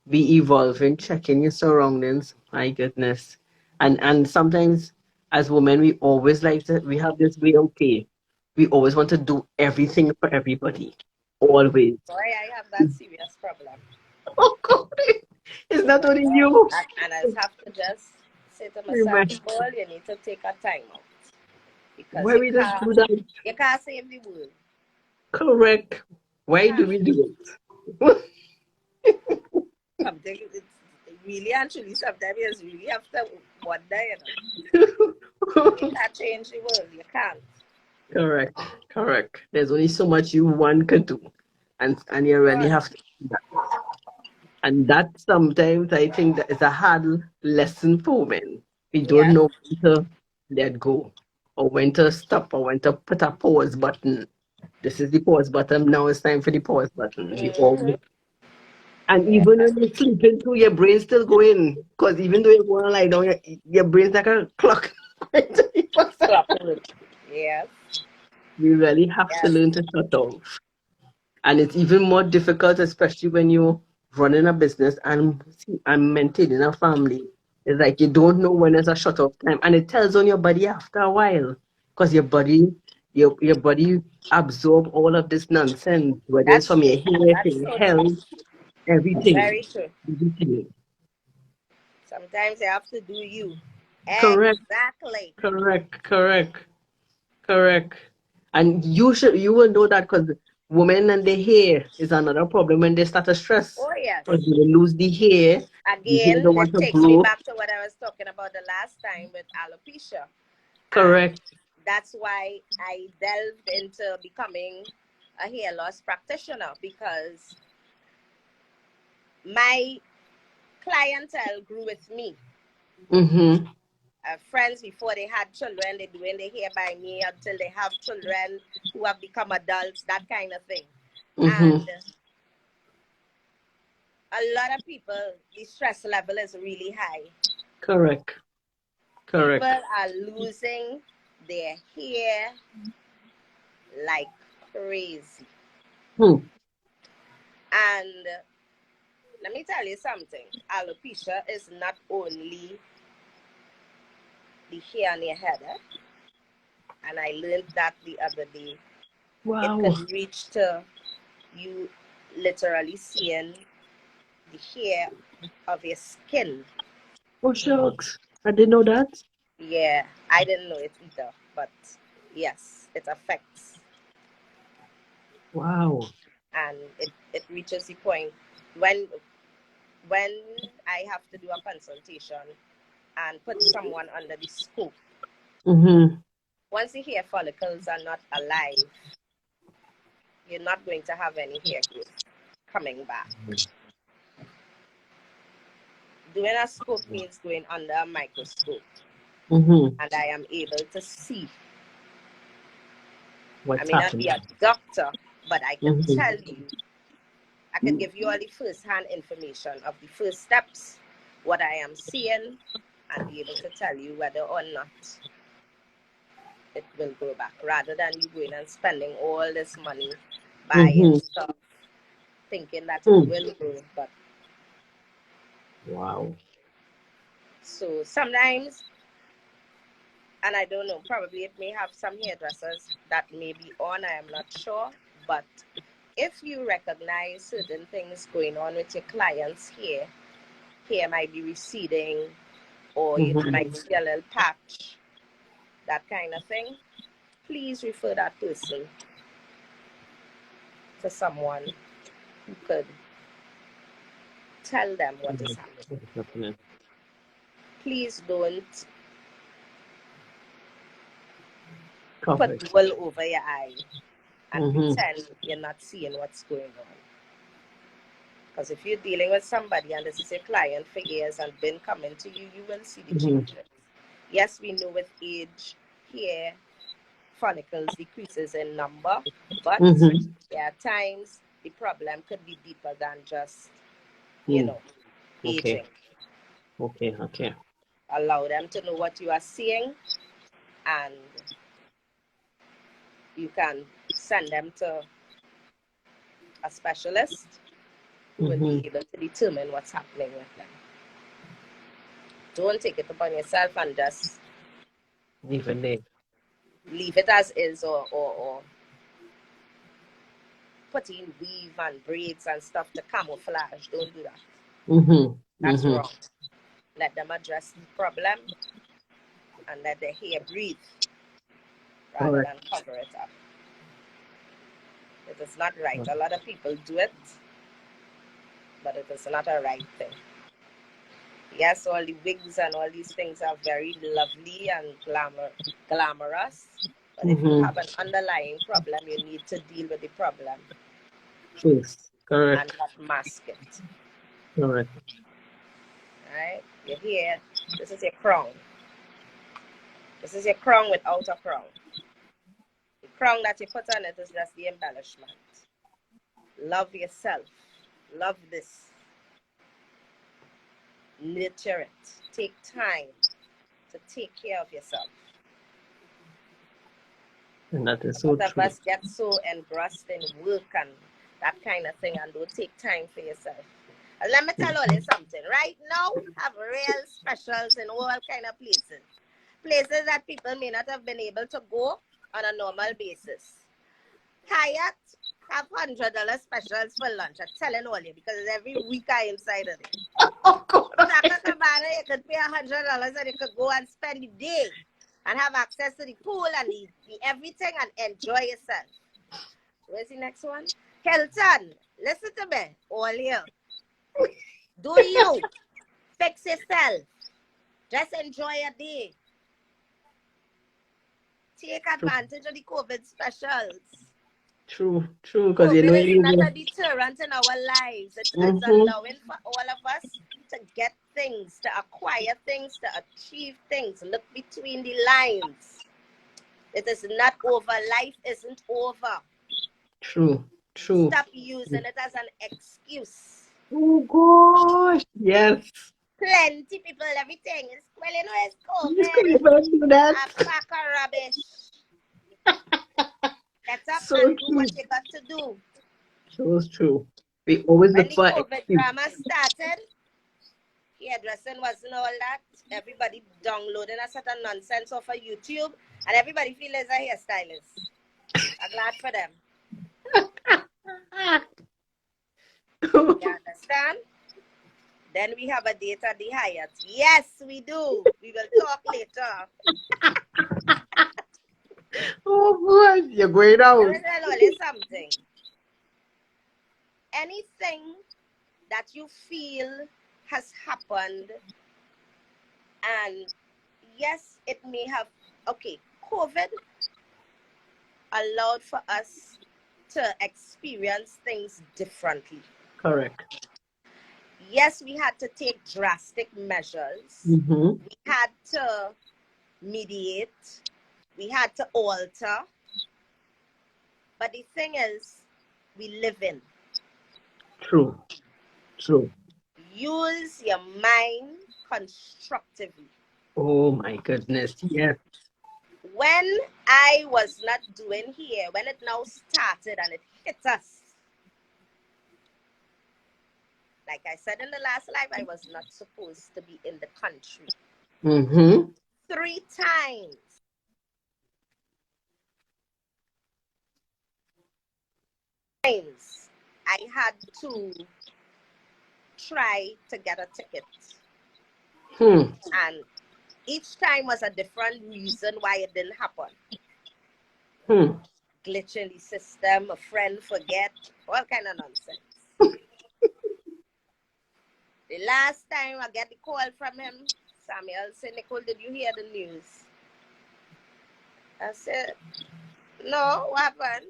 be evolving, checking your surroundings. My goodness. And sometimes as women we always like to we have this way, okay. We always want to do everything for everybody. Always. Boy, I have that serious problem. Oh God. It's Oh not my only God. you. And I just have to just say to myself, Remember, Nicole, you need to take a time out. Because why we just do that? you can't save the world. Correct. Why do we do it? Something it's really and truly sometimes you really have to wonder, you can't change the world. You can't. Correct, correct. There's only so much you one can do, and you really But have to do that. And that sometimes I think that is a hard lesson for men. We don't yeah. know when to let go, or when to stop, or when to put a pause button. This is the pause button. Now it's time for the pause button. We Hmm. always, and Yeah. even when you're sleeping too, your brain's still going. Because even though you want to lie down, your brain's like a clock. Clockwork. Yes. We really have to Yes. learn to shut off. And it's even more difficult, especially when you're running a business and maintaining a family. It's like you don't know when it's a shut off time, and it tells on your body after a while, because your body absorb all of this nonsense, whether it's That's from your true. hair to That's your so true. health, everything, Very true. everything. Sometimes you have to do you. Correct, Exactly. correct, correct. Correct. And you will know that because women and the hair is another problem when they start to stress. Oh, yes. Because they lose the hair Again, don't this want to takes me grow. back to what I was talking about the last time with alopecia. And Correct. that's why I delved into becoming a hair loss practitioner, because my clientele grew with me. Mm-hmm. Friends before they had children, they doing their hair by me until they have children who have become adults, that kind of thing. Mm-hmm. And a lot of people, the stress level is really high. Correct. People Correct. are losing their hair like crazy. Hmm. And let me tell you something. Alopecia is not only the hair on your head, and I learned that the other day. It Wow. can reach to you literally seeing the hair of your skin. Oh shucks. I didn't know that. Yeah, I didn't know it either, but yes, it affects. Wow. And it reaches the point when when I have to do a consultation and put someone under the scope. Mm-hmm. Once the hair follicles are not alive, you're not going to have any hair growth coming back. Doing a scope means going under a microscope, Mm-hmm. and I am able to see. I What's may not be happening? a doctor, but I can tell Mm-hmm. you, I can give you all the first-hand information of the first steps, what I am seeing, and be able to tell you whether or not it will grow back, rather than you going and spending all this money buying Mm-hmm. stuff, thinking that it will grow. But Wow. so sometimes, and I don't know, probably it may have some hairdressers that may be on, I am not sure, but if you recognize certain things going on with your clients here, hair might be receding, or you Mm-hmm. might see a little patch, that kind of thing, please refer that person to someone who could tell them what is happening. What's happening? Please don't Cover it. put wool over your eye and Mm-hmm. pretend you're not seeing what's going on. Because if you're dealing with somebody and this is your client for years and been coming to you, you will see the Mm-hmm. changes. Yes, we know with age, hair follicles decreases in number, but Mm-hmm. there are times the problem could be deeper than just, Mm. Okay. aging. Okay. Okay. Allow them to know what you are seeing, and you can send them to a specialist who will Mm-hmm. be able to determine what's happening with them. Don't take it upon yourself and just Even there. leave it as is, or put in weave and braids and stuff to camouflage. Don't do that. Mm-hmm. That's Mm-hmm. wrong. Let them address the problem and let the hair breathe rather Correct. than cover it up. It is not right. A lot of people do it, but it is not a right thing. Yes, all the wigs and all these things are very lovely and glamorous. But if you have an underlying problem, you need to deal with the problem. Yes, And correct. not mask it. Correct. Right? You're here. This is your crown. This is your crown without a crown. The crown that you put on it is just the embellishment. Love yourself. Love this. Nurture it. Take time to take care of yourself. And that is A so lot of true. us get so engrossed in work and that kind of thing and don't take time for yourself. And let me tell you something. Right now, we have real specials in all kind of places. Places that people may not have been able to go on a normal basis. Hyatt have $100 specials for lunch. I'm telling all you because every week I inside of it. Oh, God. Cabana, you could pay $100 and you could go and spend the day and have access to the pool and the everything and enjoy yourself. Where's the next one? Hilton, listen to me, all here. Do you fix yourself? Just enjoy your day. Take advantage of the COVID specials. True, because you know COVID is you not will. a deterrent in our lives. It's allowing for all of us to get things, to acquire things, to achieve things. Look between the lines. It is not over. Life isn't over. True. Stop using it as an excuse. Oh, gosh. Yes. Plenty people, everything is, well, you know, it's You COVID. couldn't do that. A pack of rubbish. Get up So and do true. what you got to do. So true. We always When look the for COVID excuse. drama started, hairdressing wasn't all that. Everybody downloading a certain nonsense off of YouTube, and everybody feels as a hairstylist. I'm glad for them. You understand? Then we have a date at the Hyatt. Yes, we do. We will talk later. Oh, God. You're going out. Let me tell you something. Anything that you feel has happened, and yes, it may have, okay, COVID allowed for us to experience things differently. Correct. Yes, we had to take drastic measures. Mm-hmm. We had to mediate. We had to alter. But the thing is, we live in. True. Use your mind constructively. Oh, my goodness. Yes. When I was not doing here, when it now started and it hit us, like I said in the last live, I was not supposed to be in the country. Mm-hmm. 3 times. I had to try to get a ticket. And each time was a different reason why it didn't happen. Glitch in the system, a friend forget, all kind of nonsense. The last time I get the call from him, Samuel said, Nicole, did you hear the news? I said, no, what happened?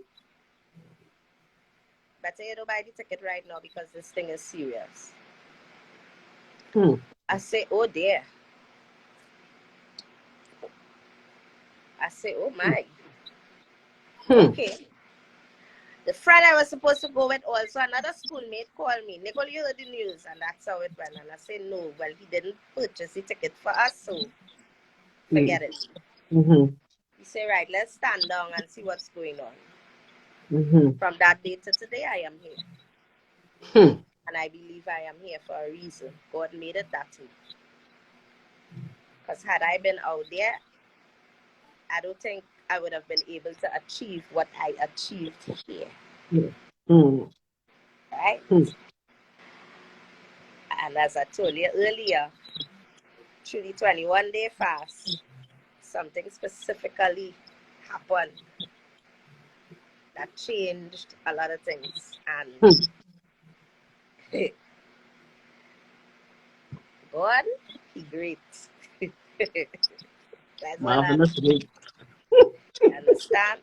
Better you don't buy the ticket right now because this thing is serious. I say, oh dear. I say, oh my. Okay. The friend I was supposed to go with also, another schoolmate called me. Nicole, you heard the news? And that's how it went. And I said, no, well, he didn't purchase the ticket for us, so forget it. He said, right, let's stand down and see what's going on. From that day to today, I am here. And I believe I am here for a reason. God made it that way. Because had I been out there, I don't think I would have been able to achieve what I achieved here. Right? And as I told you earlier, through the 21-day fast, something specifically happened that changed a lot of things. And God, He great. That's what I understand.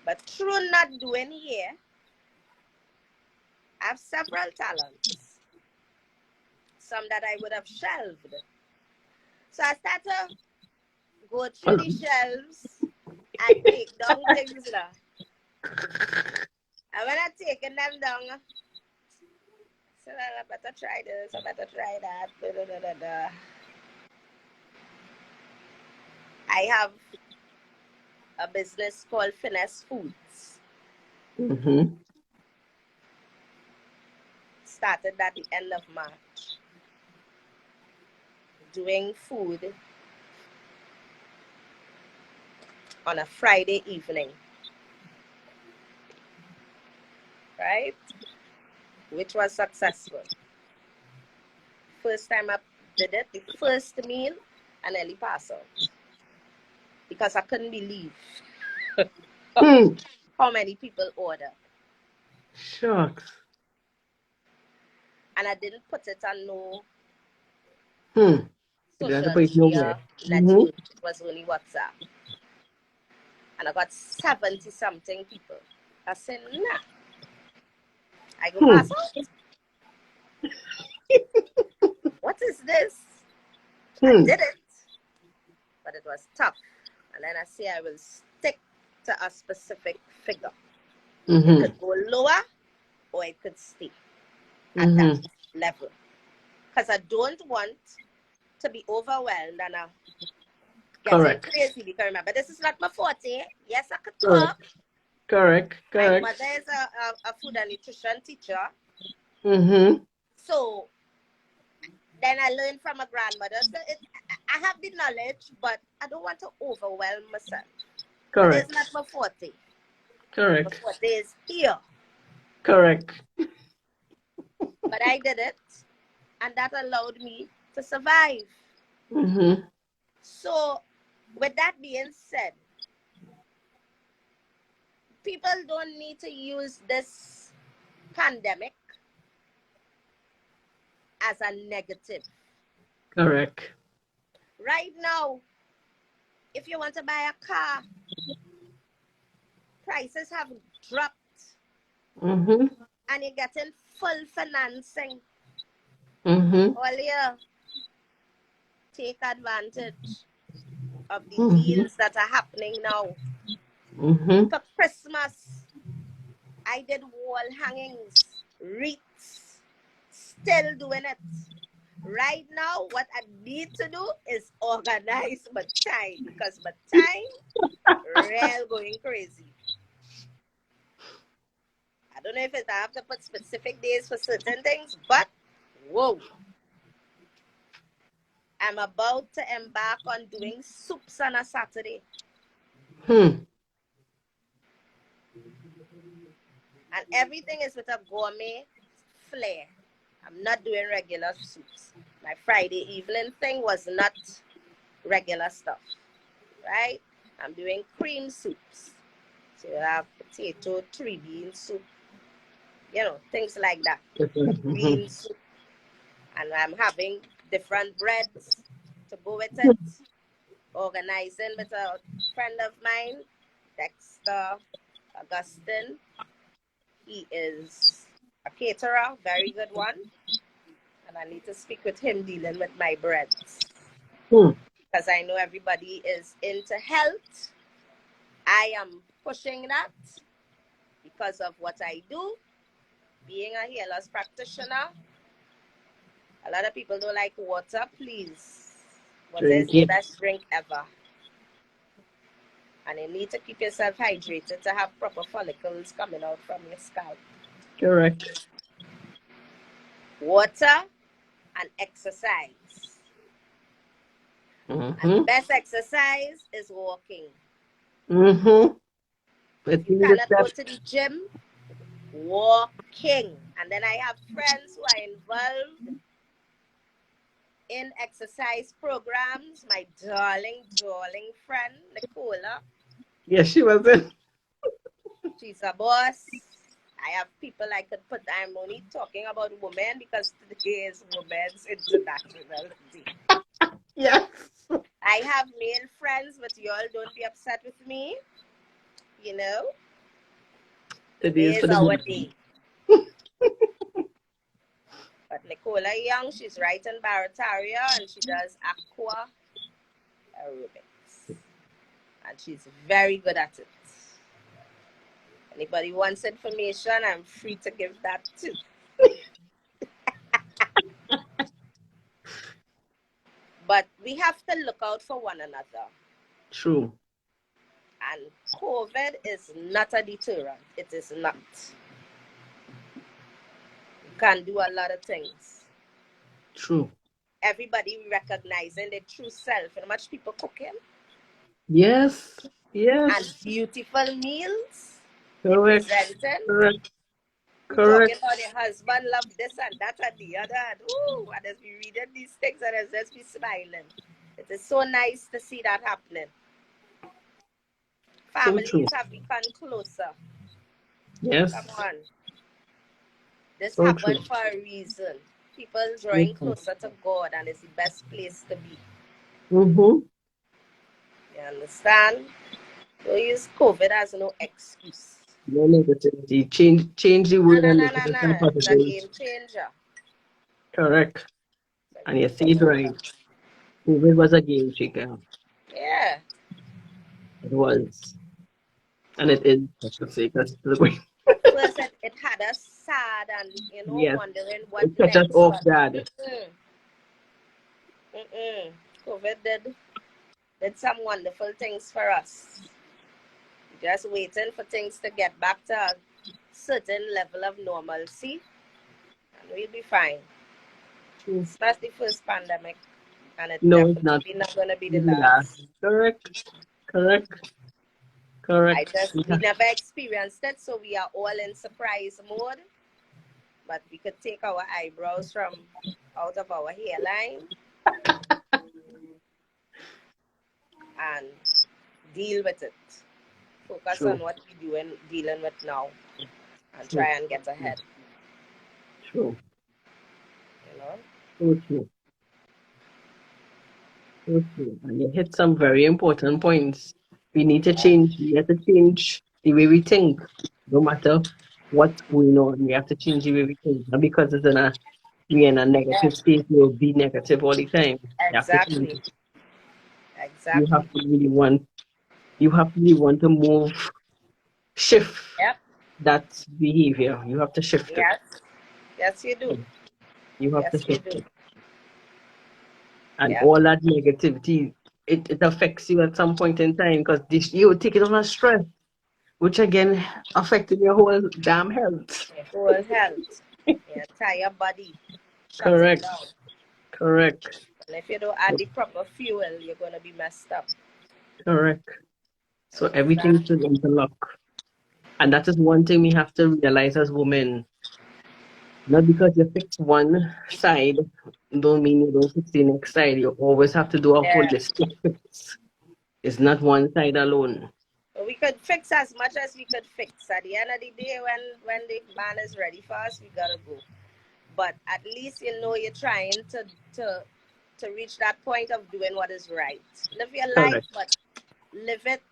But through not doing here, I have several talents. Some that I would have shelved. So I started to go through the shelves and take down things now. And when I taken them down, I said, I better try this, I better try that. I have a business called Finesse Foods. Started at the end of March. Doing food on a Friday evening. Right? Which was successful. First time I did it, the first meal, I nearly passed out. Because I couldn't believe how many people ordered. Shucks. And I didn't put it on no Social media network. It was only WhatsApp. And I got 70-something people. I said, nah. I go pass out. What is this? I did it. But it was tough. And then I say I will stick to a specific figure. It could go lower or it could stay at that level. Because I don't want to be overwhelmed and getting crazy. Because remember, this is not my forte. Yes, I could cook. Correct. My mother is a food and nutrition teacher. So then I learned from a grandmother. So I have the knowledge, but I don't want to overwhelm myself. Correct. It's not my forte. Correct. My forte is here. Correct. But I did it, and that allowed me to survive. So, with that being said, people don't need to use this pandemic as a negative. Correct. Right now, if you want to buy a car, prices have dropped. And you're getting full financing. All year, take advantage of the deals that are happening now. For Christmas, I did wall hangings, wreaths, still doing it. Right now, what I need to do is organize my time, because my time real going crazy. I don't know if I have to put specific days for certain things, but whoa. I'm about to embark on doing soups on a Saturday. And everything is with a gourmet flair. I'm not doing regular soups. My Friday evening thing was not regular stuff, right? I'm doing cream soups. So you have potato, 3-bean soup, you know, things like that. Green soup. And I'm having different breads to go with it. Organizing with a friend of mine, Dexter Augustine. He is a caterer, very good one. And I need to speak with him dealing with my breads. Because I know everybody is into health. I am pushing that because of what I do. Being a hair loss practitioner, a lot of people don't like water. Please, water is the best drink ever. And you need to keep yourself hydrated to have proper follicles coming out from your scalp. Correct. Water and exercise. And the best exercise is walking. If you cannot go to the gym, walking. And then I have friends who are involved in exercise programs. My darling friend, Nicole. Yes, she was in. She's a boss. I have people I could put. I'm only talking about women because today is Women's International Day. Yes. I have male friends, but y'all don't be upset with me. You know, Today today is is for the our women. day. But Nicola Young, she's right in Barataria and she does aqua aerobics. And she's very good at it. Anybody wants information, I'm free to give that too. But we have to look out for one another. True. And COVID is not a deterrent. It is not. You can do a lot of things. True. Everybody recognizing their true self. And much people cooking. Yes. And Yes. beautiful meals. Correct. Presenting. Correct. You Correct. talking about your husband love this and that and the other. And ooh, and as we reading these things and as just be smiling. It is so nice to see that happening. So Families true. have become closer. Yes. Come on. This So happened true. for a reason. People So drawing true. closer to God, and it's the best place to be. Mm-hmm. You understand? Don't use COVID as no excuse. No negativity. Change the No, word no, and no, make no, it no. become It's a positive. game changer. Correct. It's a And you game see it right. changer. COVID was a game changer. Yeah. It was. And it is, I should say, because At first, it had us sad and, yes, wondering what it catch us next. off But guard. COVID did some wonderful things for us. Just waiting for things to get back to a certain level of normalcy, and we'll be fine. True. It's not the first pandemic, and it's No, it's not. definitely not going to be the Maybe last. last. Correct. Correct. Correct. We never experienced it, so we are all in surprise mode. But we could take our eyebrows from out of our hairline and deal with it. Focus True. on what we're dealing with now, and True. try and get ahead. True. You know. So true. So true. And you hit some very important points. We need to change. We have to change the way we think. No matter what's going on, we have to change the way we think. Not because we're in a negative state, we'll be negative all the time. You have to change Exactly. it. You have Exactly. to really want. You have to really want to move, shift Yep. that behavior. You have to shift it. Yes. Yes, you do. You have to Yes, you shift do. it. And Yep. all that negativity, it affects you at some point in time because you take it on a stress, which again affected your whole damn health. Your whole health, your entire body shuts it Correct. down. Correct. And if you don't add the proper fuel, you're going to be messed up. Correct. So everything should interlock. And that is one thing we have to realize as women. Not because you fix one side, don't mean you don't fix the next side. You always have to do a Yeah. holistic fix. It's not one side alone. But we could fix as much as we could fix. At the end of the day, when the man is ready for us, we got to go. But at least you're trying to reach that point of doing what is right. Live your life, Correct. but live it,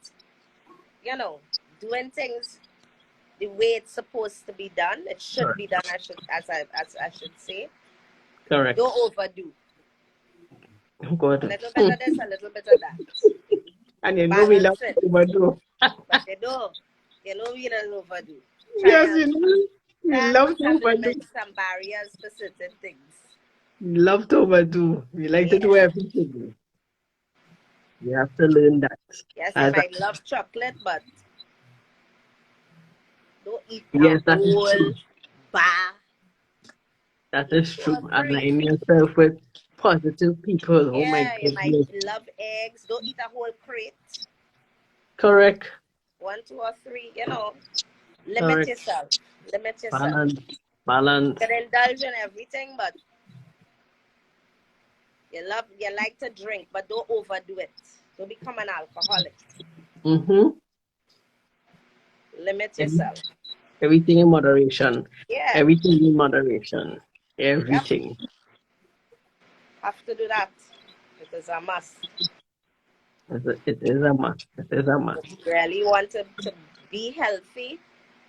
doing things the way it's supposed to be done. It should be done, I should say. Correct. Don't overdo. Oh God. A little bit of this, a little bit of that. And you know we love Balance it. to overdo. But we don't overdo. Yes, you know. We love to Some overdo. limits, some barriers for certain things. We love to overdo. We like to do everything. We have to learn that. Yes, you might love chocolate, but don't eat a whole bar. That is true. Align yourself with positive people. Oh my You goodness. might love eggs. Don't eat a whole crate. Correct. 1, 2, or 3, Limit Correct. yourself. Limit yourself. Balance. You can indulge in everything, but you like to drink, but don't overdo it. Don't become an alcoholic. Mm-hmm. limit yourself. Everything in moderation. Yeah. Everything in moderation. Yep. Everything. Have to do that. It is a must. It is a must. It is a must. If you really want to be healthy,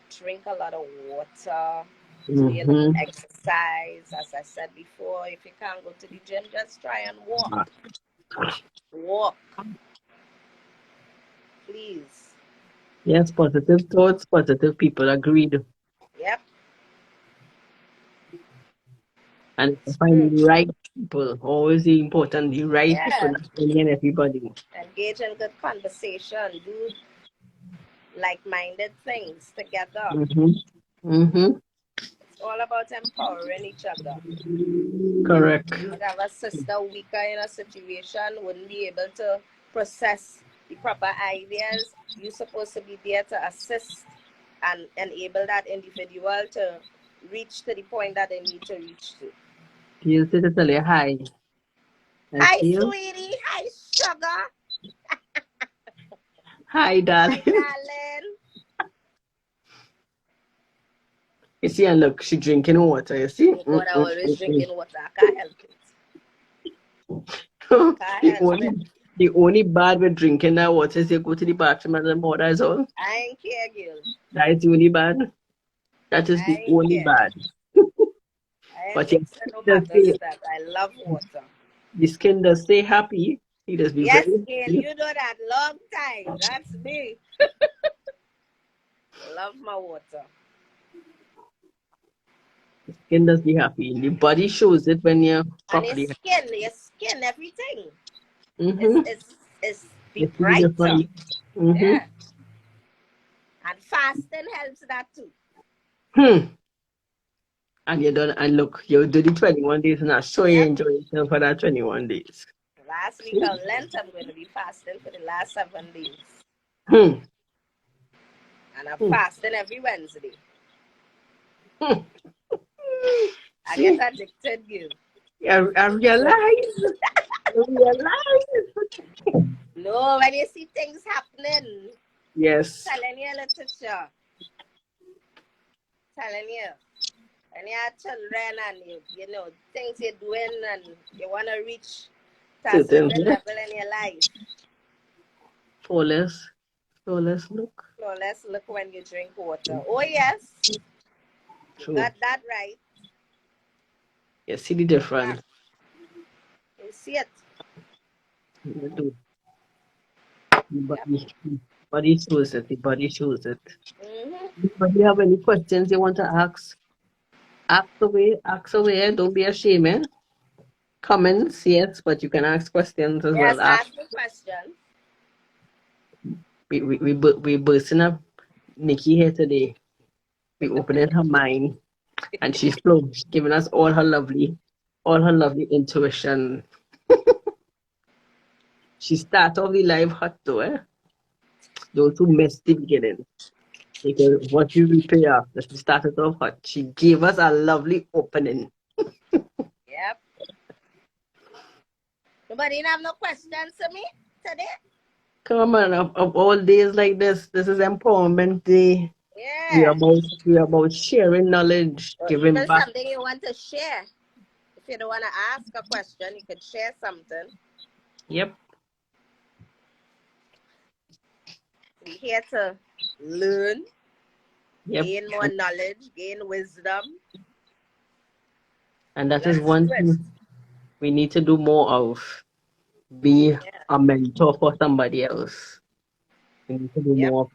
drink a lot of water, do a little exercise. As I said before, if you can't go to the gym, just try and walk. Walk. Please. Yes, positive thoughts, positive people. Agreed. Yep. And find the right people. Always the important, the right people, Yeah. not any and everybody. Engage in good conversation. Do like-minded things together. It's all about empowering each other. Correct. You would have a sister weaker in a situation, wouldn't be able to process the proper ideas. You're supposed to be there to assist and enable that individual to reach to the point that they need to reach to. You say to tell you hi. Hi, sweetie. Hi, sugar. Hi, darling. Hi, darling. You see, and look, she drinking water, you see? Oh God, I always drinking water. I can't help it. The only bad with drinking that water is you go to the bathroom and then water is all. I ain't care, girl. That is the only bad. That is the only bad. But no that. I love water. The skin does stay happy. It does be yes, very girl, you know that long time. That's me. Love my water. The skin does be happy. The body shows it when you're properly. And your skin, everything. It's be brighter. Yeah. And fasting helps that too. And you done, and look, you do the 21 days and I'm sure you enjoy yourself for that 21 days. Last week of Lent, I'm going to be fasting for the last 7 days. And I'm fasting every Wednesday. I get addicted, you. I realize. No, when you see things happening. Yes. Telling you, Letitia. Telling you. And you have children and you know, things you're doing and you want to reach to a certain level in your life. Flawless look. Flawless look when you drink water. Oh, yes. True. You got that right. You see the difference. You see it. You do. The body shows it. The body shows it. But you have any questions you want to ask? Ask away. Don't be ashamed. Eh? Comments, yes, but you can ask questions as well. Yes, ask the question. We bursting up Nikki here today. We opening her mind, and she's giving us all her lovely intuition. She started off the live hot though, eh? Those who missed the beginning. Because what you repay after, she started off hot. She gave us a lovely opening. Yep. Nobody have no questions to me today? Come on, of all days like this is Empowerment Day. Yeah. We are about sharing knowledge, giving even back. Something you want to share. If you don't want to ask a question, you could share something. Yep. We're here to learn, gain more knowledge, gain wisdom. And that is one thing we need to do more of. Be a mentor for somebody else. We need to do more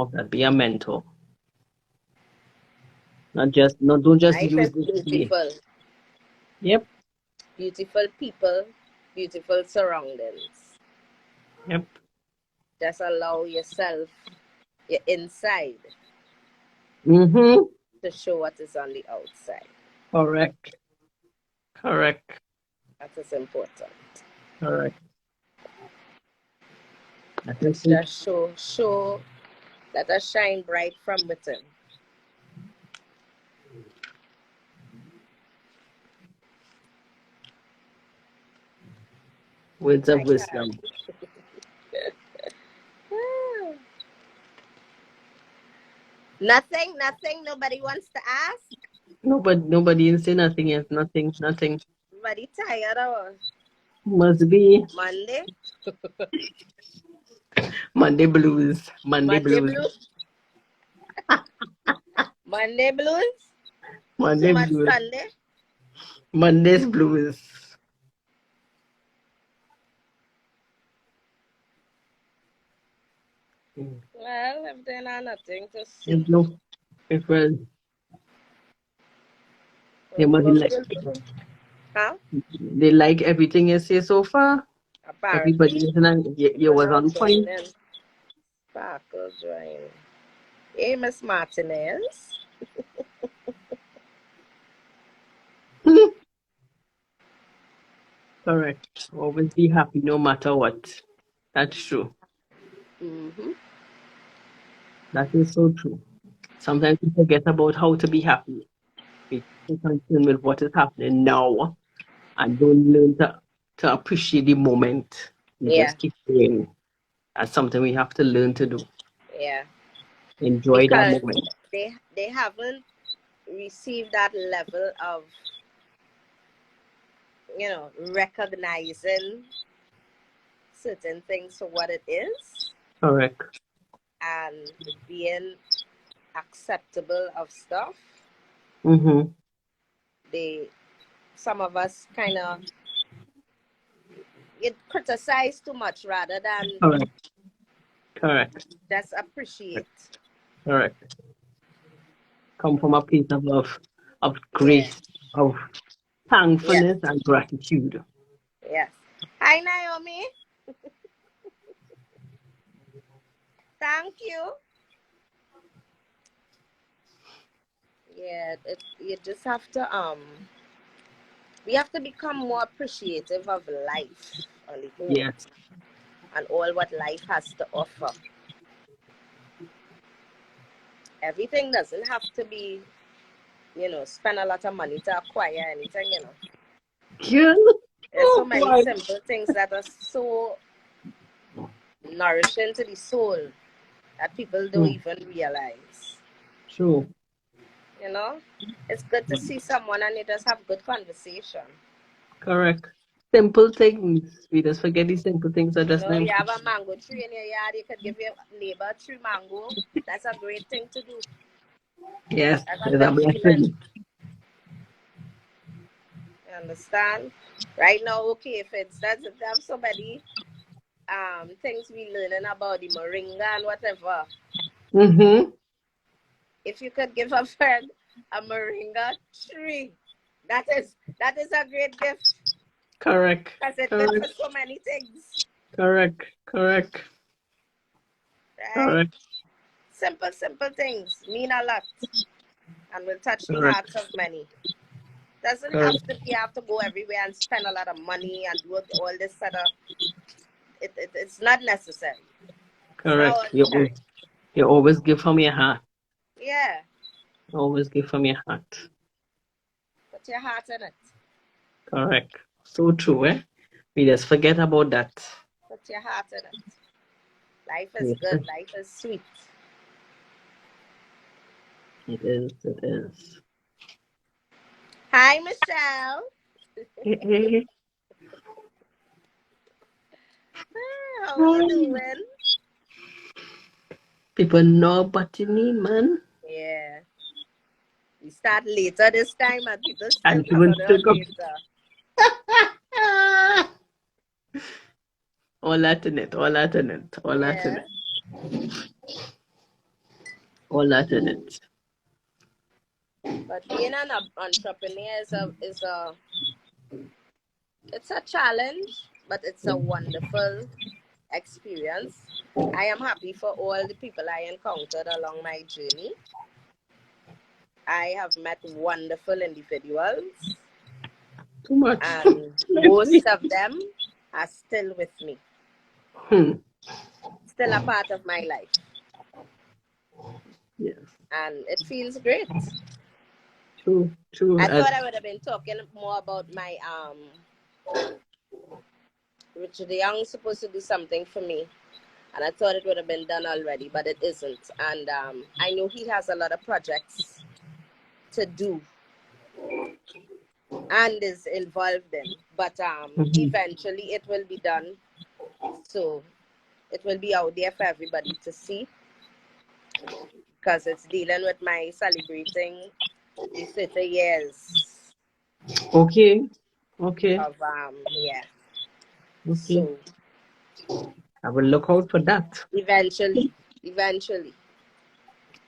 of that. Be a mentor. Don't just use it. Beautiful. Yep. Beautiful people, beautiful surroundings. Yep. Just allow yourself, your inside, to show what is on the outside. Correct. That is important. Correct. Just show, let us shine bright from within. Words of wisdom. Nothing. Nobody wants to ask. Nobody didn't say nothing yet. Nothing. Everybody tired of Must be Monday. Monday blues. Monday blues. Monday blues. Monday Too much blues. Sunday. Monday's blues. Well, if there are nothing to see. No, it was. They must like. Huh? They like everything you say so far. Everybody Apparently. listening, you was on point. Sparkle join. Hey, Miss Martinez. Correct. Always be happy no matter what. That's true. Mm-hmm. That is so true. Sometimes we forget about how to be happy. We stay concerned with what is happening now and don't learn to appreciate the moment. We Yeah. just keep going. That's something we have to learn to do. Yeah. Enjoy that Because moment. they haven't received that level of, recognizing certain things for what it is Correct. and being acceptable of stuff. Mm-hmm. Some of us kind of get criticized too much rather than Correct. just appreciate. Correct. Come from a place of love, of grace, of thankfulness and gratitude. Yes. Hi, Naomi. Thank you. Yeah, you just have to we have to become more appreciative of life on the whole. Yes. And all what life has to offer. Everything doesn't have to be, spend a lot of money to acquire anything, Yeah. There's so many simple things that are so nourishing to the soul that people don't even realize. True. It's good to see someone and you just have good conversation. Correct. Simple things. We just forget these simple things are just You have a mango tree in your yard, you could give your neighbor a tree mango. That's a great thing to do. Yes, That's it's a blessing. You understand? Right now, okay, if it's that's if have somebody things we learning about the moringa and whatever. Mm-hmm. If you could give a friend a moringa tree, that is a great gift. Correct. Because it's good for so many things. Correct. Right? Correct. Simple things mean a lot and will touch the hearts of many. Doesn't have to be you have to go everywhere and spend a lot of money and do all this sort of it's not necessary. Correct. You always give from your heart. Yeah. Always give from your heart. Put your heart in it. Correct. So true, eh? We just forget about that. Put your heart in it. Life is good. Life is sweet. It is. Hi, Michelle. Hey. How are you doing? People know what you need, man. Yeah. We start later this time and people still And come on later. All that in it. All that in it. But being an entrepreneur it's a challenge, but it's a wonderful experience. I am happy for all the people I encountered along my journey. I have met wonderful individuals. Too much. And most of them are still with me. Still a part of my life. Yes. And it feels great. True. I thought I would have been talking more about my Richard Young supposed to do something for me. And I thought it would have been done already, but it isn't. And I know he has a lot of projects to do and is involved in. But eventually it will be done. So it will be out there for everybody to see, because it's dealing with my celebrating the 30 years Okay. Okay. of yeah. Okay. So I will look out for that. eventually.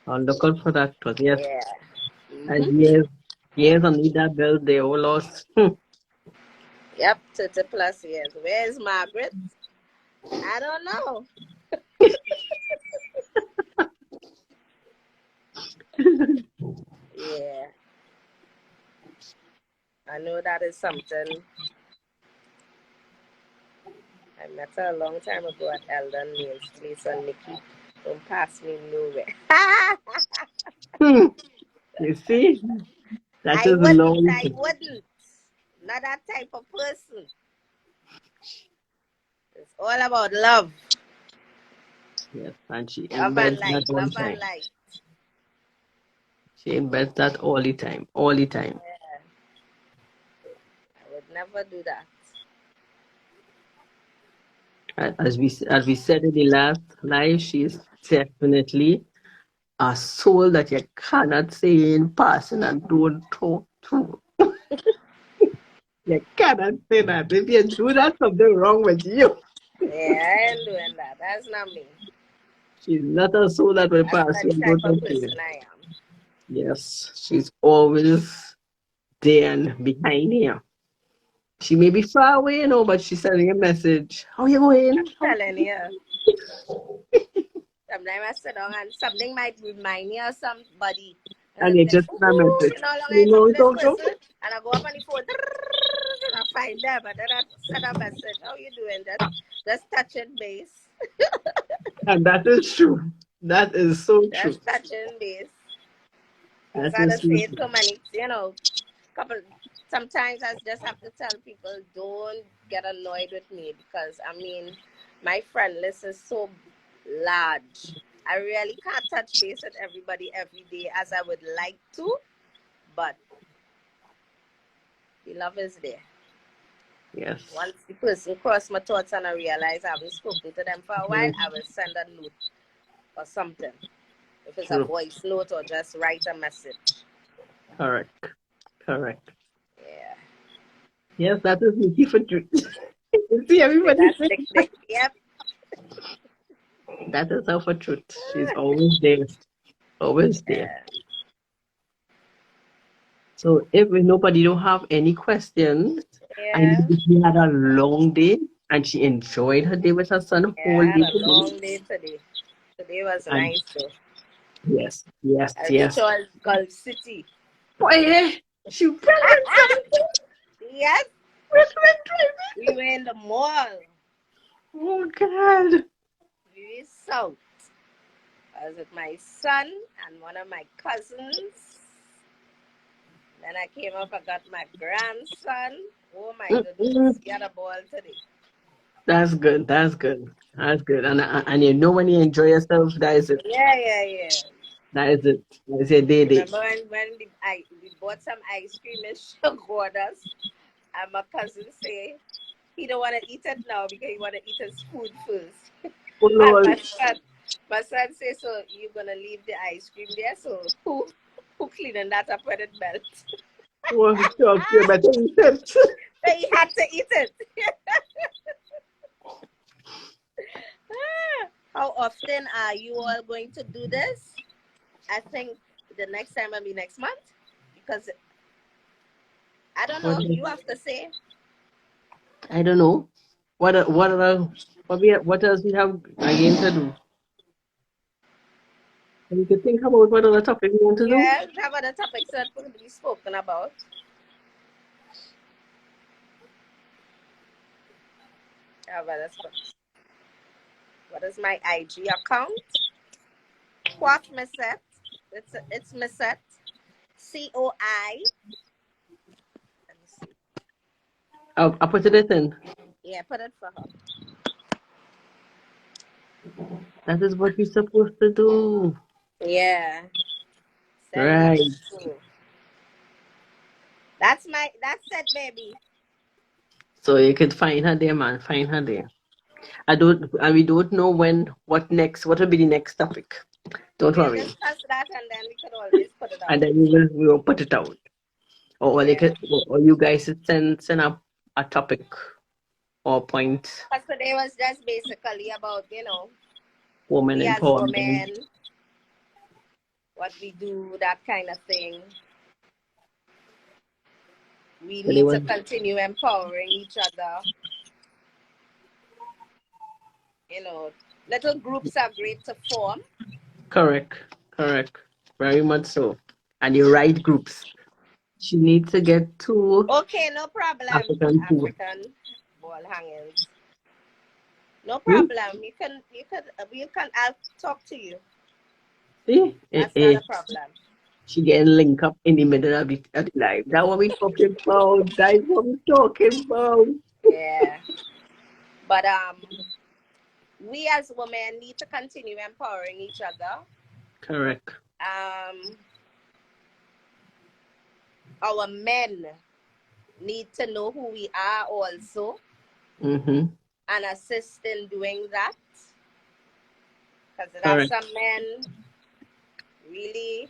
I'll look out for that. But yes, Yeah. and years on that bill, they all lost. Yep, 30 plus years. Where's Margaret? I don't know. Yeah. I know that is something. I met her a long time ago at Eldon Nails Place, and Nikki don't pass me nowhere. You see, that I is wouldn't. long. I wouldn't. Not that type of person. It's all about love. Yes, and she Love and embeds that light. all the Love and time. light. She embeds that all the time. All the time. Yeah. I would never do that. As we said in the last live, she is definitely a soul that you cannot say in passing and don't talk to. You cannot say that. If you do that, something wrong with you. Yeah, I ain't doing that. That's not me. She's not a soul that will That's pass not you the and type don't of talk to you. person I am. Yes, she's always there and behind you. She may be far away, but she's sending a message. How you going? Telling you. Sometimes I sit down and something might remind me of somebody. And And I'm you like, just send a ooh, message. you know how long You I talk know, to this don't talk. person? And I go up on the phone, and I find them, and then I send a message. How you doing? Just touching base. And that is true. That is so true. Just touching base. As That I is just so say true. so many, sometimes I just have to tell people, don't get annoyed with me, because my friend list is so large. I really can't touch base with everybody every day as I would like to, but the love is there. Yes. Once the person cross my thoughts and I realize I haven't spoken to them for a while, I will send a note or something. If it's a True. voice note or just write a message. Correct. Correct. Yeah. Yes, that is Nikki for truth. You see, everybody That's say thick. Yep. that is her for truth. She's always there. Always there. Yeah. So if nobody don't have any questions, I know Yeah. that she had a long day and she enjoyed her day with her son Yeah, whole I had day a today. long day today. Today was And nice though. yes, yes, I reached yes. all Gulf City. Boy, she went driving. Yes, Went driving. we were in the mall. Oh God. We were south. I was with my son and one of my cousins. Then I came up, I got my grandson. Oh my Mm-mm. goodness, he had a ball today. That's good. That's good. That's good. And you know when you enjoy yourself, that is it. Yeah. That is it. It's a day. Remember when we bought some ice cream in Sugar's, and my cousin say he don't want to eat it now because he want to eat his food first. Oh And Lord. my son say, so you're gonna leave the ice cream there? So who cleaning that up with it belt? Oh, sure, you better eat it. So he had to eat it. How often are you all going to do this? I think the next time will be next month, because I don't know. You have to say. I don't know. What else we have again to do? And you can think about what other topic we want to do. Yeah, we have other topics that will be spoken about. What is my IG account? Coiffe Missette. It's Missette. COI. Let me see. I'll put it in. Yeah, put it for her. That is what you're supposed to do. Yeah. Send Right. love too. That's it, baby. So you could find her there, man. Find her there. We don't know what next, what will be the next topic. Don't We'll worry. discuss that and then we could always put it And out. then we will put it out. Yeah. Or you guys send up a topic or point, Because today was just basically about, woman we as empowerment. women, what we do, that kind of thing. We Today need to was continue empowering each other. Little groups are great to form. correct. Very much so. And the right groups. She needs to get two Okay, no problem. African too. African ball hangings. No Hmm? problem. I'll talk to you. See? That's not a problem. She getting linked up in the middle of the life. That's what we talking about. That's what we talking about. Yeah. But we as women need to continue empowering each other. Correct. Our men need to know who we are also Mm-hmm. and assist in doing that. Because there are Correct. some men really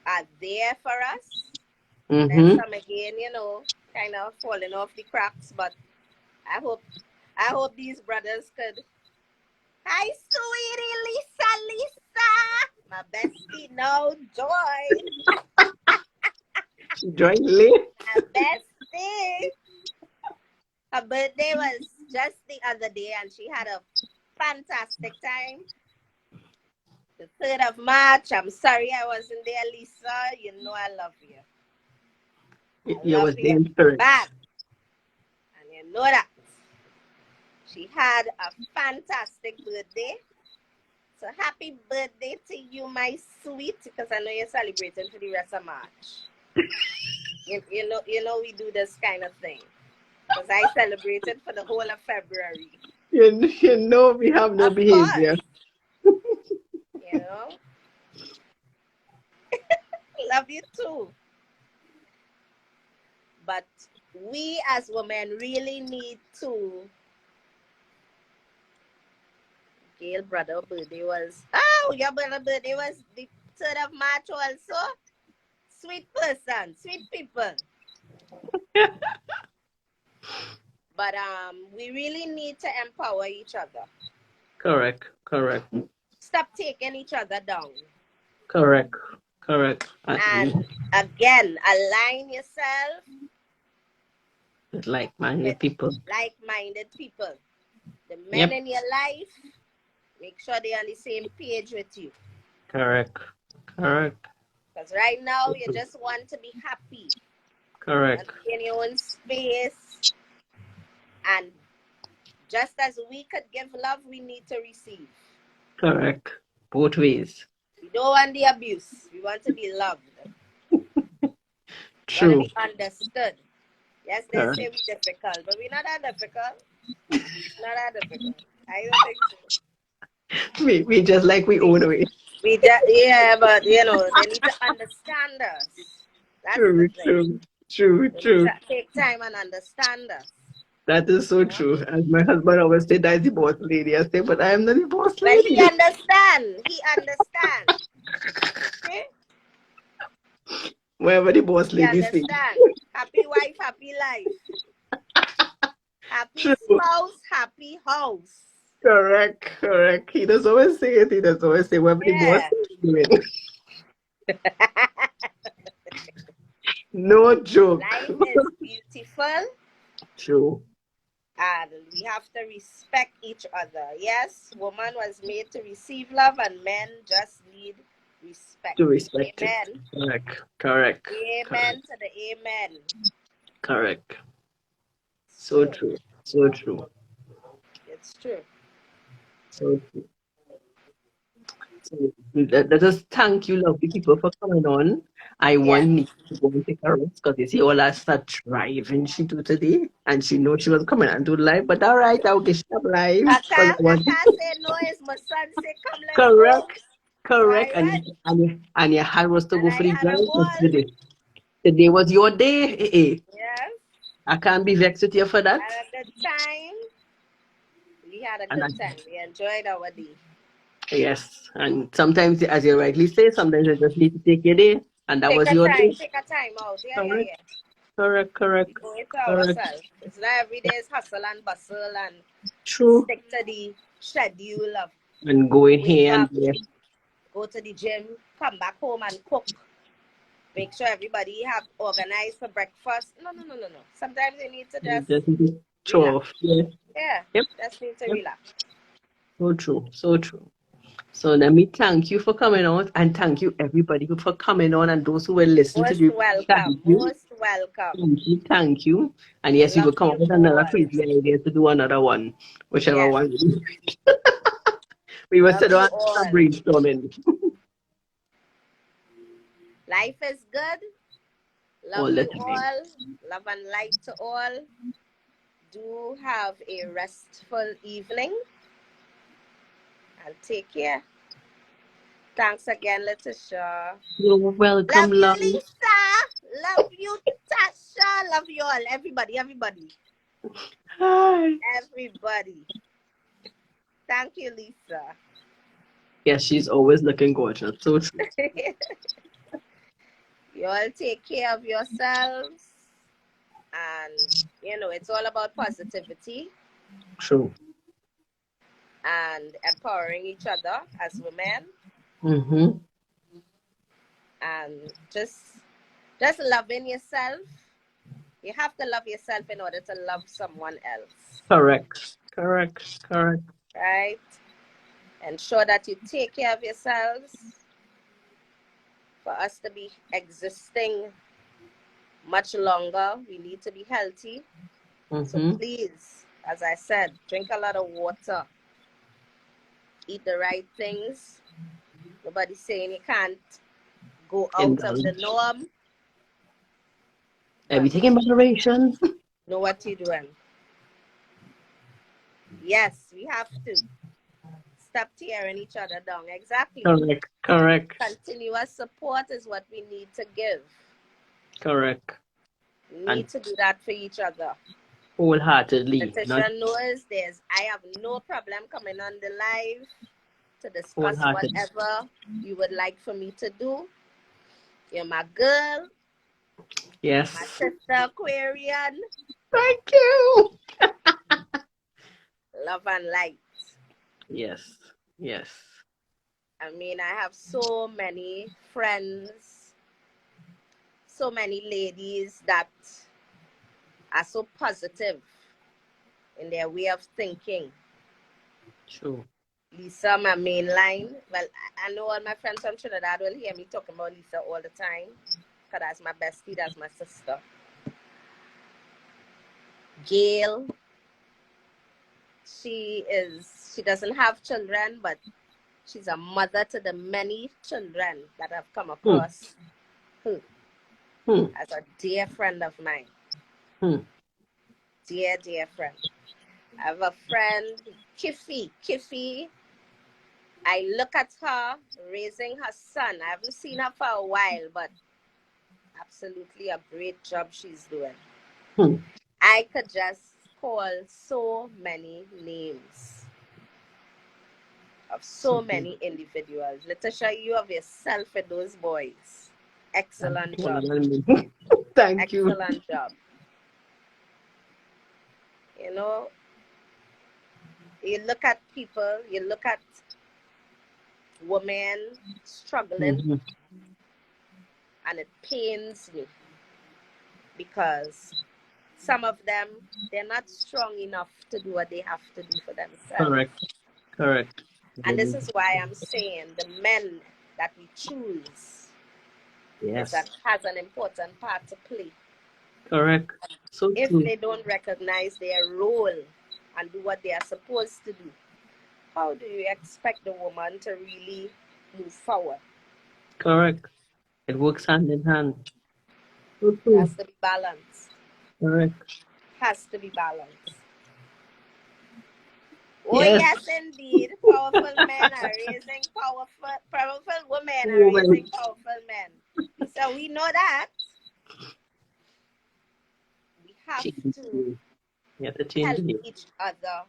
are there for us. And then Mm-hmm. some again, kind of falling off the cracks. But I hope these brothers could. Hi, sweetie Lisa. My bestie, no joy. Join late. My bestie. Her birthday was just the other day, and she had a fantastic time. The 3rd of March. I'm sorry I wasn't there, Lisa. You know I love you. I You love was you in spirit. bad. And you know that. She had a fantastic birthday. So happy birthday to you, my sweet, because I know you're celebrating for the rest of March. You know we do this kind of thing. Because I celebrated for the whole of February. You know we have no Of behavior. course. Love you too. But we as women really need to. Gail brother birthday was. Oh, your brother birthday was the 3rd of March also. Sweet person, sweet people. But we really need to empower each other. Correct. Stop taking each other down. Correct. And again, align yourself With like-minded people. Like-minded people. The men in your life, make sure they're on the same page with you. Correct. Because right now, you just want to be happy. Correct. And be in your own space. And just as we could give love, we need to receive. Correct. Both ways. We don't want the abuse. We want to be loved. True. We want to be understood. Yes, they say we're difficult, but we're not that difficult. I don't think so. We just like we own way. Yeah, but they need to understand us. That's the thing. True. They need to take time and understand us. That is so true. As my husband always said, that's the boss lady. I say, but I am not the boss lady. Well, he understands. Okay? Wherever the boss lady is. Happy wife, happy life. Happy spouse, happy house. Correct. He does always say it. He does always say, wherever the boss is doing. No joke. Life is beautiful. True. And we have to respect each other. Yes, woman was made to receive love, and men just need respect. To respect Amen. it. Correct. Amen to the amen. Correct. So true. It's true. So true. So let us thank you, lovely people, for coming on. I Yes. want Nika to go and take a rest because you see all that start driving she do today. And she know she was coming and do live. But all right, I'll get up live. I 'Cause can't, I I want can't say no. It's my son say, come, let's go. correct, So I correct. went And your hand was to and go for I the had a drive. But ball. today was your day. Yes. I can't be vexed with you for that. Had a good time. We had a And good time. We enjoyed our day. yes, and sometimes, as you rightly say, sometimes you just need to take your day. And that Take was a your time. day. Take a time out. Yeah, yeah, Correct, yeah. correct, correct, We go into correct. ourselves. It's not every day is hustle and bustle and True. stick to the schedule of And going wake here and up, there. go to the gym, come back home and cook. Make sure everybody have organized for breakfast. No. Sometimes you need to You just just need to show relax. off. Yeah. Yeah, Yep. just need to Yep. relax. So true. So true. So let me thank you for coming on and thank you everybody for coming on and those who were listening to Most the welcome. thank you. Most welcome. Thank you. Thank you. And yes, we Love will come up you with another all. crazy idea to do another one. Whichever Yes. one. We will Love sit you down and all. start brainstorming Life is good. Love all the you time. all. Love and light to all. Do have a restful evening and take care. Thanks again, Letitia. You're welcome, Love you, love. Lisa. Love you, Tasha. Love you all. Everybody. Hi. Everybody. Thank you, Lisa. Yes, she's always looking gorgeous. So true. You all take care of yourselves. And, it's all about positivity True. and empowering each other as women. Mm-hmm. And just loving yourself. You have to love yourself in order to love someone else. Correct. Correct. Correct. Right? Ensure that you take care of yourselves for us to be existing much longer. We need to be healthy. So Mm-hmm. please, as I said, drink a lot of water. Eat the right things. Nobody's saying you can't go out of the Indulge. norm. But Everything in moderation. know what you're doing. Yes, we have to. Stop tearing each other down. Exactly. Correct. Correct. Continuous support is what we need to give. Correct. We need And to do that for each other. wholeheartedly. Not Natasha knows I have no problem coming on the live to discuss wholeheartedly. whatever you would like for me to do. You're my girl, Yes. my sister Aquarian. Thank you. Love and light. Yes. Yes. I mean, I have so many friends, so many ladies that are so positive in their way of thinking. True. Lisa, my main line. Well, I know all my friends from Trinidad will hear me talking about Lisa all the time. Because that's my bestie, that's my sister. Gail. She doesn't have children, but she's a mother to the many children that have come across as a dear friend of mine. Dear, dear friend. I have a friend, Coiffe. I look at her raising her son. I haven't seen her for a while, but absolutely a great job she's doing. I could just call so many names of so many individuals. Letitia, you have yourself and those boys. Excellent job. Thank you. Excellent job. You look at people, you look at women struggling, and it pains me because some of them, they're not strong enough to do what they have to do for themselves. Correct. And this is why I'm saying the men that we choose that has an important part to play. Correct. So if true. they don't recognize their role and do what they are supposed to do, how do you expect the woman to really move forward. Correct. It works hand in hand. It has to be balanced. Correct. Has to be balanced. Oh Yes. yes, indeed. Powerful men are raising powerful women are raising powerful men. So we know that we have to help each other,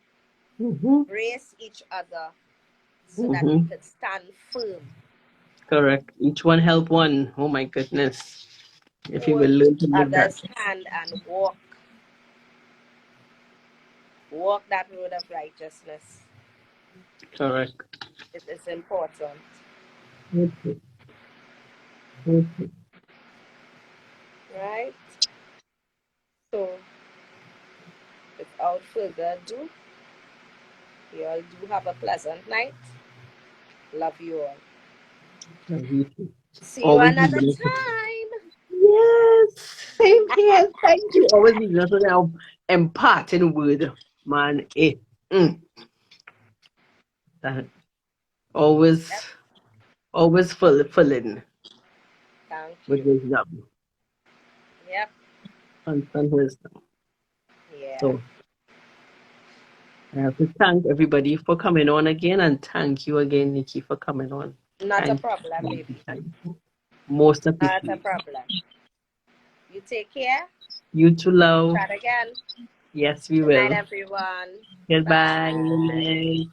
brace each other, so that we could stand firm. Correct. Each one help one. Oh my goodness. If you will learn to live that. Others' hand and walk that road of righteousness. Correct. It is important. Right? So, without further ado, you all do have a pleasant night. Love you all. Love you too. See you another time. Yes. Same here. Thank you. Always be just now imparting word, man. That always filling with wisdom. Yep. Constant wisdom. Yeah. So I have to thank everybody for coming on again, and thank you again, Nikki, for coming on. Not a problem, baby. Most appreciated. Not a problem. You take care. You too, love. Chat again. Yes, we Good will. night, everyone. Goodbye. Bye.